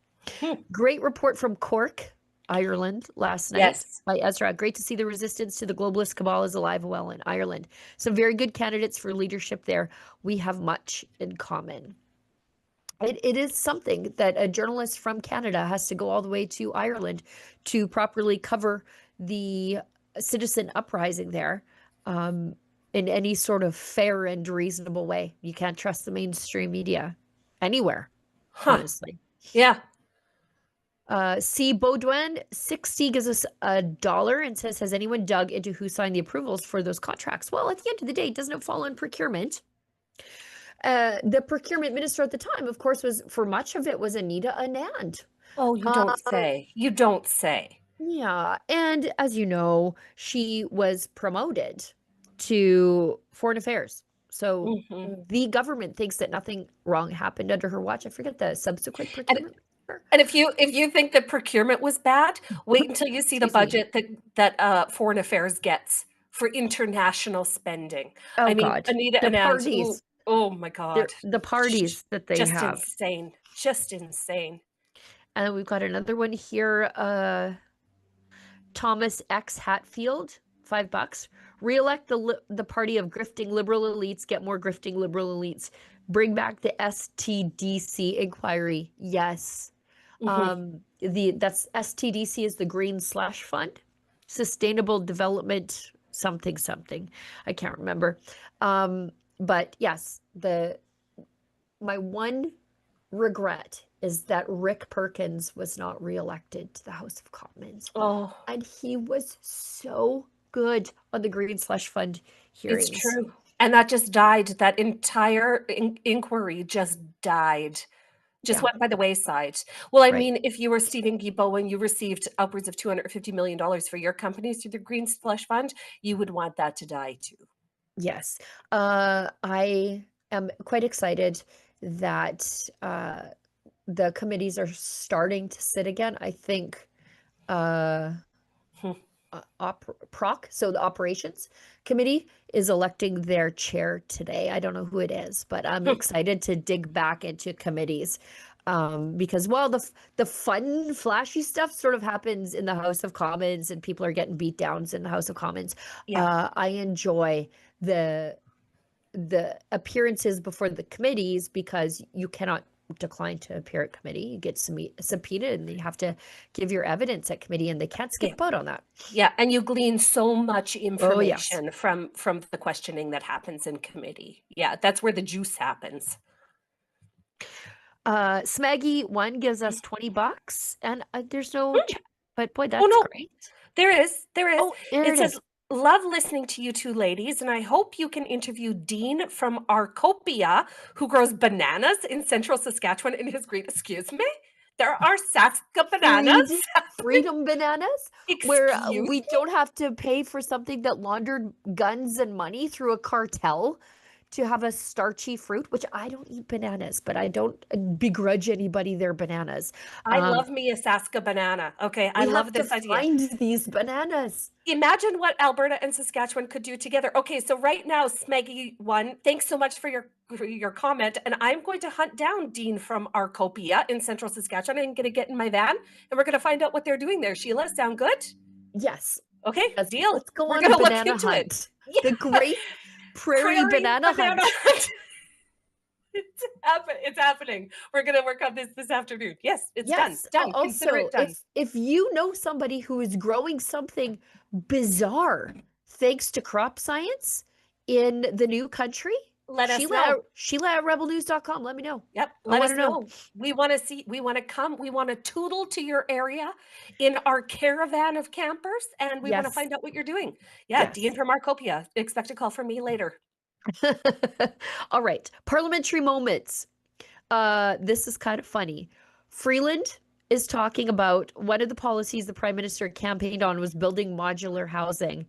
Great report from Cork, Ireland last night by Ezra. Great to see the resistance to the globalist cabal is alive and well in Ireland. Some very good candidates for leadership there. We have much in common. It is something that a journalist from Canada has to go all the way to Ireland to properly cover the citizen uprising there in any sort of fair and reasonable way. You can't trust the mainstream media anywhere, honestly. Yeah. C. Baudouin 60 gives us $1 and says, has anyone dug into who signed the approvals for those contracts? Well, at the end of the day, doesn't it fall in procurement? The procurement minister at the time, of course, was, for much of it, was Anita Anand. Oh, you don't say. You don't say. Yeah, and as you know, she was promoted to foreign affairs. So the government thinks that nothing wrong happened under her watch. I forget the subsequent procurement. And if you think that procurement was bad, wait until you see the budget that Foreign Affairs gets for international spending. Oh I mean, God, Anita the and Ange, parties, oh my God, the parties that they just have. insane, just insane. And then we've got another one here. Thomas X Hatfield, $5. Reelect the party of grifting liberal elites. Get more grifting liberal elites. Bring back the STDC inquiry. Yes. That's STDC is the Green Slash Fund, Sustainable Development something. I can't remember. But yes, my one regret is that Rick Perkins was not reelected to the House of Commons. Oh, and he was so good on the Green Slush Fund hearings. it's true. And that just died. That entire inquiry just died. Just went by the wayside. Well, I mean, if you were Stephen Guilbeault and you received upwards of $250 million for your companies through the Green Slush Fund, you would want that to die too. Yes. I am quite excited that the committees are starting to sit again. I think PROC, so the Operations Committee, is electing their chair today. I don't know who it is, but I'm excited to dig back into committees because while the fun, flashy stuff sort of happens in the House of Commons and people are getting beat downs in the House of Commons, I enjoy the appearances before the committees because you cannot decline to appear at committee. You get subpoenaed and you have to give your evidence at committee, and they can't skip out on that. Yeah, and you glean so much information from the questioning that happens in committee. Yeah, that's where the juice happens. Smaggy 1 gives us $20, and there's no chat, but boy, that's great. There is. Oh, It says, love listening to you two ladies, and I hope you can interview Dean from Arcopia, who grows bananas in central Saskatchewan in his green. Excuse me? There are Saska bananas? Freedom bananas? Where we don't have to pay for something that laundered guns and money through a cartel to have a starchy fruit, which I don't eat bananas, but I don't begrudge anybody their bananas. I love me a Saska banana. Okay, I love this idea. Find these bananas. Imagine what Alberta and Saskatchewan could do together. Okay, so right now, Smeggy 1, thanks so much for your comment, and I'm going to hunt down Dean from Arcopia in central Saskatchewan. I'm going to get in my van, and we're going to find out what they're doing there. Sheila, sound good? Yes. Okay, deal. Let's go we're on a look banana into hunt. It. The great prairie banana hunt. It's happening. We're gonna work on this afternoon. Yes, it's done. Also, Consider it done. if you know somebody who is growing something bizarre thanks to crop science in the new country, let us know. Sheila at rebelnews.com. Let me know. Yep. Let us know. We want to see, we want to come, we want to tootle to your area in our caravan of campers, and we want to find out what you're doing. Yeah, Dean from Arcopia. Expect a call from me later. All right. Parliamentary moments. This is kind of funny. Freeland is talking about one of the policies the Prime Minister campaigned on was building modular housing.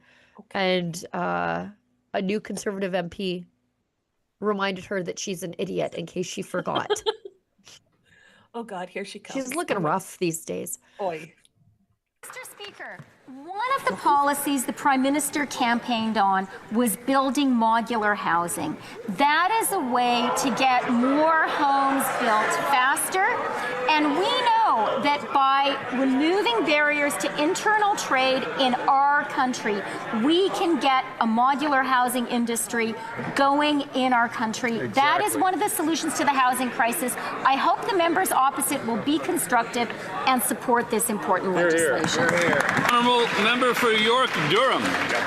And a new Conservative MP reminded her that she's an idiot in case she forgot. Oh God, here she comes. She's looking rough these days. Oy. Mr. Speaker, one of the policies the Prime Minister campaigned on was building modular housing. That is a way to get more homes built faster, and we know that by removing barriers to internal trade in our country, we can get a modular housing industry going in our country. Exactly. That is one of the solutions to the housing crisis. I hope the members opposite will be constructive and support this important legislation. Honourable member for York Durham.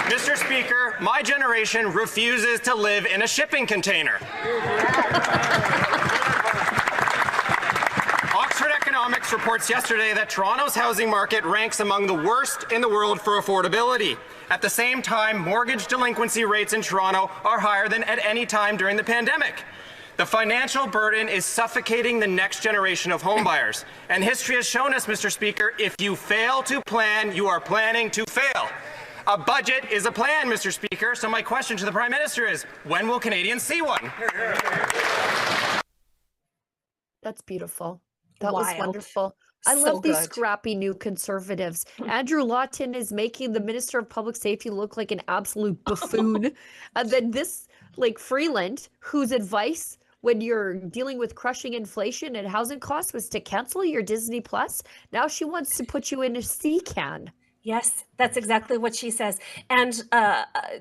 Mr. Speaker, my generation refuses to live in a shipping container. Oxford Economics reports yesterday that Toronto's housing market ranks among the worst in the world for affordability. At the same time, mortgage delinquency rates in Toronto are higher than at any time during the pandemic. The financial burden is suffocating the next generation of homebuyers. And history has shown us, Mr. Speaker, if you fail to plan, you are planning to fail. A budget is a plan, Mr. Speaker. So my question to the Prime Minister is, when will Canadians see one? That's beautiful. That Wild. was wonderful. I So love these good. scrappy new conservatives. Andrew Lawton is making the Minister of Public Safety look like an absolute buffoon. And then this, like, Freeland, whose advice when you're dealing with crushing inflation and housing costs was to cancel your Disney Plus. Now she wants to put you in a CAN. Yes, that's exactly what she says. And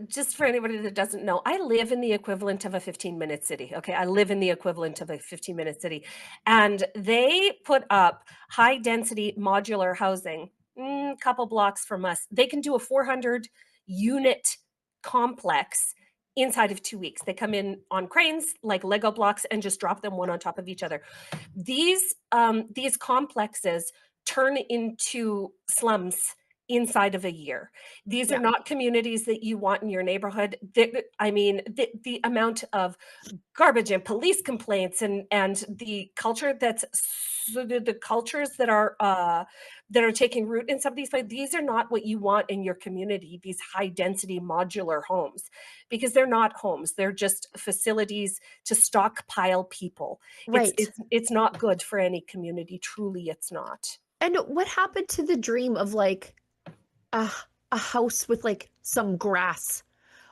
just for anybody that doesn't know, I live in the equivalent of a 15-minute city. Okay, I live in the equivalent of a 15-minute city. And they put up high-density modular housing a couple blocks from us. They can do a 400-unit complex inside of 2 weeks. They come in on cranes like Lego blocks and just drop them one on top of each other. These complexes turn into slums inside of a year. These are not communities that you want in your neighborhood. The amount of garbage and police complaints and the culture the cultures that are taking root in some of these places, these are not what you want in your community, these high density modular homes, because they're not homes. They're just facilities to stockpile people. Right. It's not good for any community. Truly, it's not. And what happened to the dream of like a house with like some grass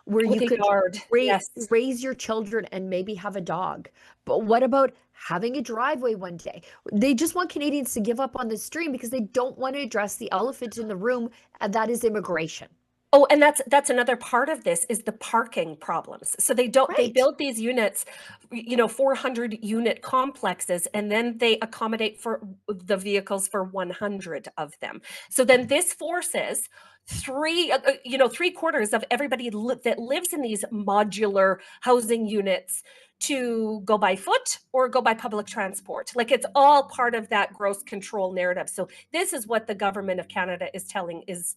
where With you a could yard, yes. raise your children and maybe have a dog? But what about having a driveway one day? They just want Canadians to give up on this dream because they don't want to address the elephant in the room, and that is immigration. Oh, and that's another part of this is the parking problems. So they build these units, 400 unit complexes, and then they accommodate for the vehicles for 100 of them. So then this forces three quarters of everybody that lives in these modular housing units to go by foot or go by public transport. Like, it's all part of that gross control narrative. So this is what the government of Canada is telling us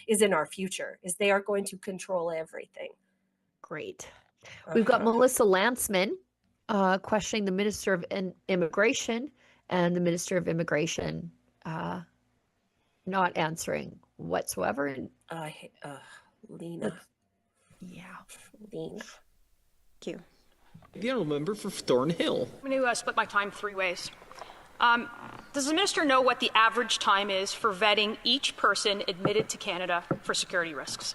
is in our future, is they are going to control everything. Great. We've got Melissa Lantsman questioning the Minister of Immigration, and the Minister of Immigration not answering whatsoever. Lena. Yeah. Lena. Thank you. The honourable member for Thornhill. I'm going to split my time 3 ways. Does the minister know what the average time is for vetting each person admitted to Canada for security risks?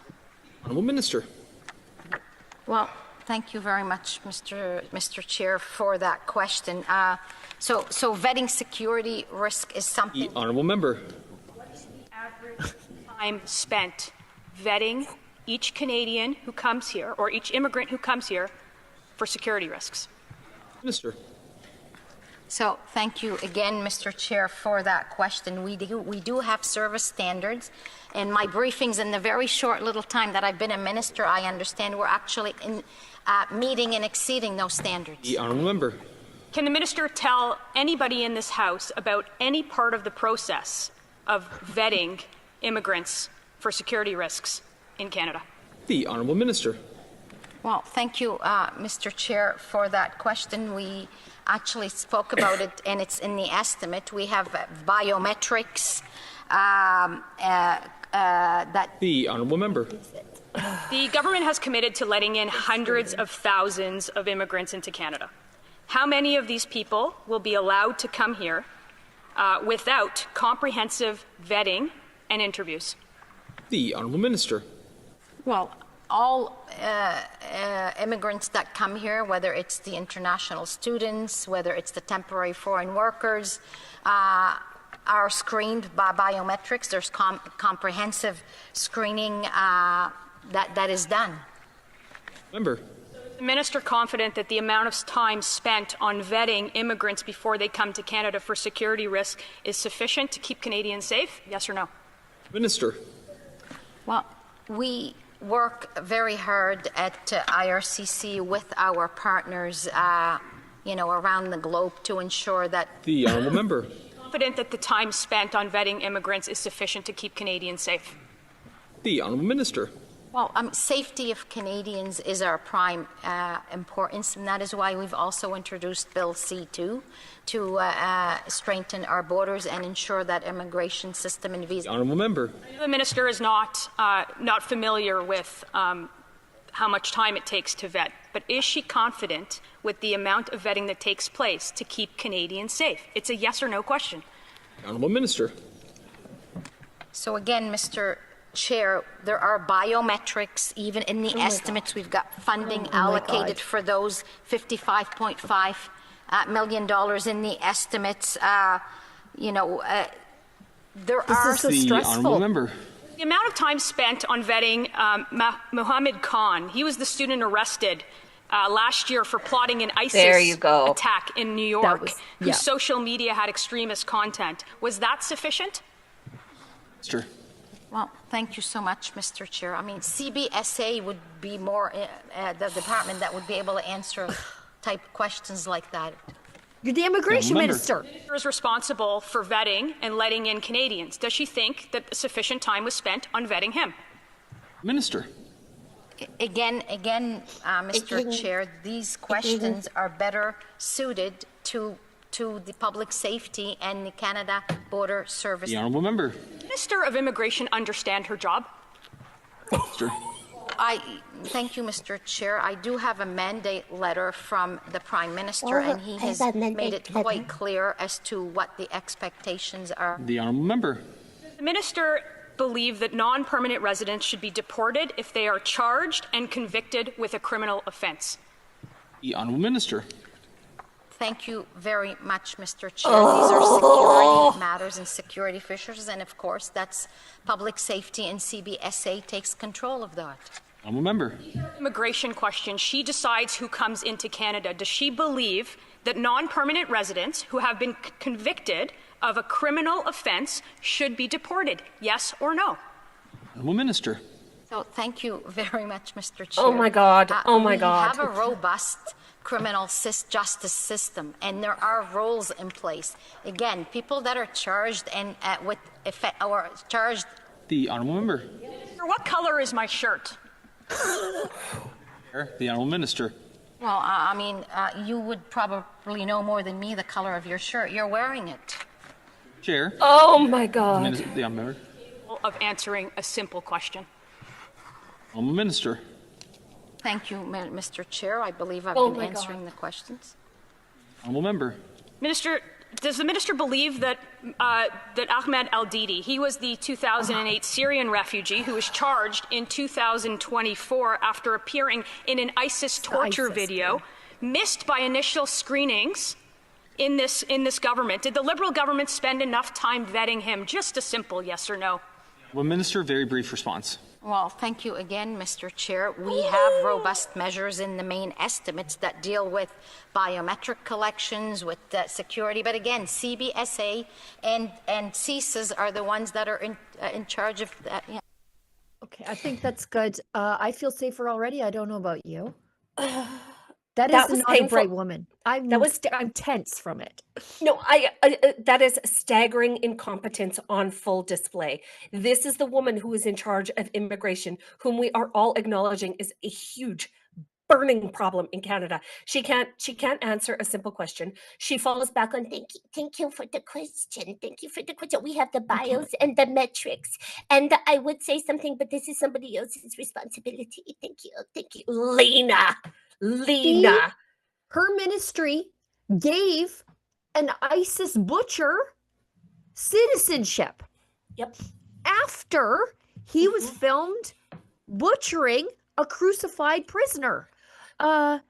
Honourable Minister. Well, thank you very much, Mr. Chair, for that question. So vetting security risk is something. The honourable member. What is the average time spent vetting each Canadian who comes here, or each immigrant who comes here, for security risks? Minister. So thank you again, Mr. Chair, for that question. We do have service standards. In my briefings, in the very short little time that I've been a minister, I understand we're actually meeting and exceeding those standards. The honourable member. Can the minister tell anybody in this House about any part of the process of vetting immigrants for security risks in Canada? The honourable minister. Well, thank you, Mr. Chair, for that question. We actually spoke about it, and it's in the estimate. We have biometrics that... The honourable member. The government has committed to letting in hundreds of thousands of immigrants into Canada. How many of these people will be allowed to come here without comprehensive vetting and interviews? The honourable minister. Well, all immigrants that come here, whether it's the international students, whether it's the temporary foreign workers, are screened by biometrics. There's comprehensive screening that is done. Member. Is the minister confident that the amount of time spent on vetting immigrants before they come to Canada for security risk is sufficient to keep Canadians safe? Yes or no? Minister. Well, we work very hard at IRCC with our partners, around the globe to ensure that... The honourable member. Confident that the time spent on vetting immigrants is sufficient to keep Canadians safe? The honourable minister. Well, safety of Canadians is our prime importance, and that is why we've also introduced Bill C2 to strengthen our borders and ensure that immigration system and visa. Honourable member. The minister is not familiar with how much time it takes to vet, but is she confident with the amount of vetting that takes place to keep Canadians safe? It's a yes or no question. Honourable Minister. So again, Mr. Chair, there are biometrics even in the estimates. We've got funding allocated for those, $55.5 million in the estimates. There are so stressful. Member. The amount of time spent on vetting Mohammed Khan, he was the student arrested last year for plotting an ISIS attack in New York, whose social media had extremist content. Was that sufficient? Sure. Well, thank you so much, Mr. Chair. I mean, CBSA would be more the department that would be able to answer type questions like that. You're the immigration minister. Is responsible for vetting and letting in Canadians. Does she think that sufficient time was spent on vetting him? Minister. Again, Mr. Chair, these questions are better suited to the public safety and the Canada Border Service. The honourable member. Minister of Immigration understand her job? Minister. Thank you, Mr. Chair. I do have a mandate letter from the Prime Minister, and he has made it quite clear as to what the expectations are. The honourable member. The minister believe that non-permanent residents should be deported if they are charged and convicted with a criminal offence. The honourable minister. Thank you very much, Mr. Chair. These are security matters and security issues, and of course, that's public safety, and CBSA takes control of that. I'm a member. Immigration question. She decides who comes into Canada. Does she believe that non-permanent residents who have been convicted of a criminal offence should be deported? Yes or no? I'm a minister. So thank you very much, Mr. Chair. Oh my God. Oh my God. We have a robust criminal justice system, and there are rules in place. Again, people that are charged and with effect or charged. The honourable member. What color is my shirt? The honourable minister. Well, I mean, you would probably know more than me the color of your shirt. You're wearing it. Chair. Oh my God. The honourable member. Of answering a simple question. Honourable minister. Thank you, Mr. Chair. I believe I've been answering the questions. Honourable member. Minister, does the minister believe that that Ahmed Al-Didi, he was the 2008 Syrian refugee who was charged in 2024 after appearing in an ISIS torture video, missed by initial screenings in this government? Did the Liberal government spend enough time vetting him? Just a simple yes or no. Well, Minister, very brief response. Well, thank you again, Mr. Chair. We have robust measures in the main estimates that deal with biometric collections, with security. But again, CBSA and CSIS are the ones that are in charge of that. Yeah. Okay, I think that's good. I feel safer already. I don't know about you. That is not a bright woman. I'm tense from it. No, that is staggering incompetence on full display. This is the woman who is in charge of immigration, whom we are all acknowledging is a huge, burning problem in Canada. She can't answer a simple question. She falls back on thank you for the question. Thank you for the question. We have the bios and the metrics, and I would say something, but this is somebody else's responsibility. Thank you, Lena. Her ministry gave an ISIS butcher citizenship. Yep. After he was filmed butchering a crucified prisoner. So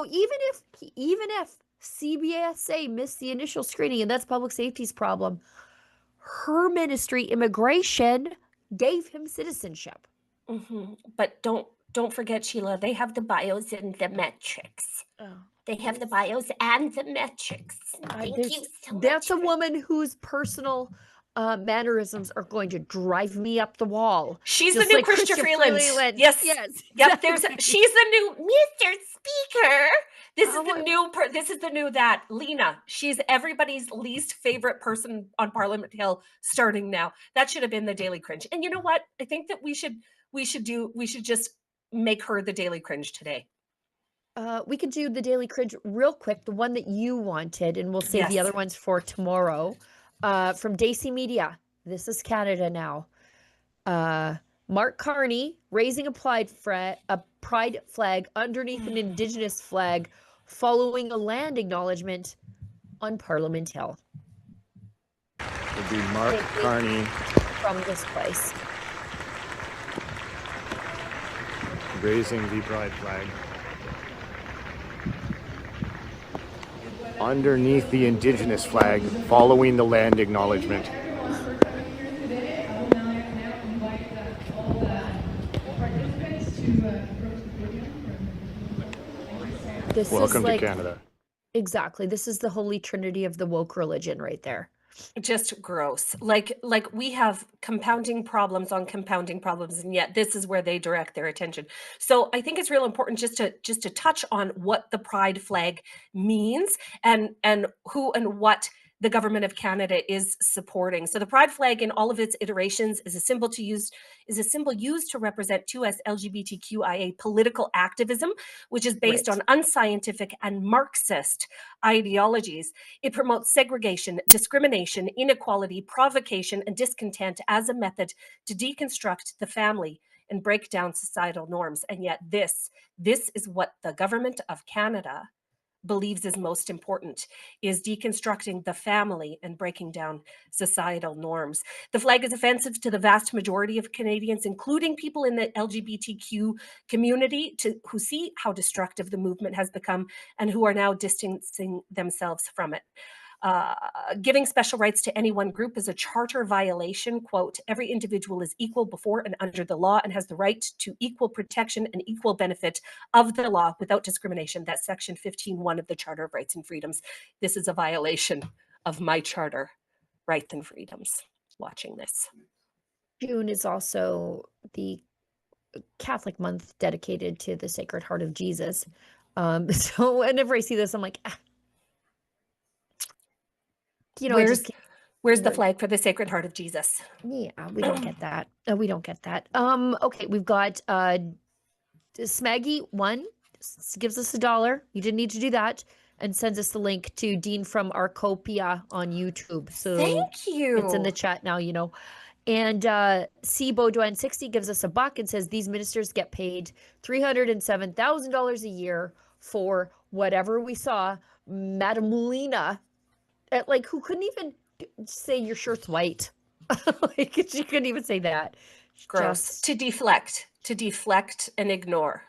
even if CBSA missed the initial screening, and that's public safety's problem, her ministry, immigration, gave him citizenship. Mm-hmm. But don't forget, Sheila, they have the bios and the metrics. Oh. They have the bios and the metrics. Thank you so much. That's a woman whose personal mannerisms are going to drive me up the wall. She's the new Chrystia Freeland. Yes. Yep. She's the new Mr. Speaker. This is the new that Lena. She's everybody's least favorite person on Parliament Hill starting now. That should have been the Daily Cringe. And you know what? I think that we should we should just make her the Daily Cringe today? We could do the Daily Cringe real quick, the one that you wanted, and we'll save the other ones for tomorrow. From Daisy Media. This is Canada now. Mark Carney raising a pride flag underneath an Indigenous flag following a land acknowledgement on Parliament Hill. Would be Mark Carney from this place. Raising the pride flag underneath the Indigenous flag following the land acknowledgement. Welcome to Canada. Exactly. This is the holy trinity of the woke religion right there. Just gross. Like we have compounding problems on compounding problems, and yet this is where they direct their attention. So I think it's real important just to touch on what the pride flag means and who and what the government of Canada is supporting. So the pride flag in all of its iterations is a symbol used to represent 2S LGBTQIA political activism, which is based on unscientific and Marxist ideologies. It promotes segregation, discrimination, inequality, provocation, and discontent as a method to deconstruct the family and break down societal norms. And yet this is what the government of Canada believes is most important, is deconstructing the family and breaking down societal norms. The flag is offensive to the vast majority of Canadians, including people in the LGBTQ community, who see how destructive the movement has become and who are now distancing themselves from it. Giving special rights to any one group is a charter violation. Quote, every individual is equal before and under the law and has the right to equal protection and equal benefit of the law without discrimination. That's section 15.1 of the Charter of Rights and Freedoms. This is a violation of my charter rights and freedoms. Watching this. June is also the Catholic month dedicated to the Sacred Heart of Jesus. So whenever I see this, I'm like, you know, where's the flag for the Sacred Heart of Jesus? Yeah, we don't get that. We don't get that. Okay, we've got Smaggy 1 gives us $1. You didn't need to do that, and sends us the link to Dean from Arcopia on YouTube. So thank you. It's in the chat now, you know. And C. Baudouin 60 gives us $1 and says these ministers get paid $307,000 a year for whatever we saw. Madame Molina, like, who couldn't even say your shirt's white. Like, she couldn't even say that. Gross. To deflect and ignore.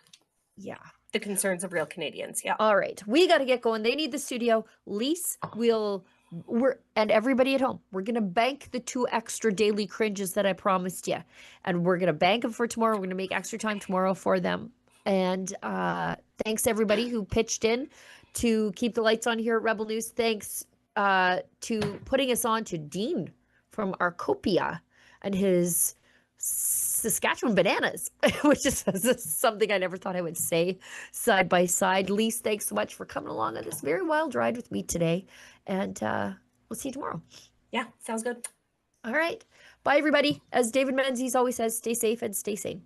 Yeah. The concerns of real Canadians. Yeah. All right. We got to get going. They need the studio. Lise, and everybody at home, we're going to bank the 2 extra daily cringes that I promised you. And we're going to bank them for tomorrow. We're going to make extra time tomorrow for them. And thanks everybody who pitched in to keep the lights on here at Rebel News. Thanks to putting us on to Dean from Arcopia and his Saskatchewan bananas, which is something I never thought I would say side by side. Lise, thanks so much for coming along on this very wild ride with me today. And we'll see you tomorrow. Yeah, sounds good. All right. Bye, everybody. As David Menzies always says, stay safe and stay sane.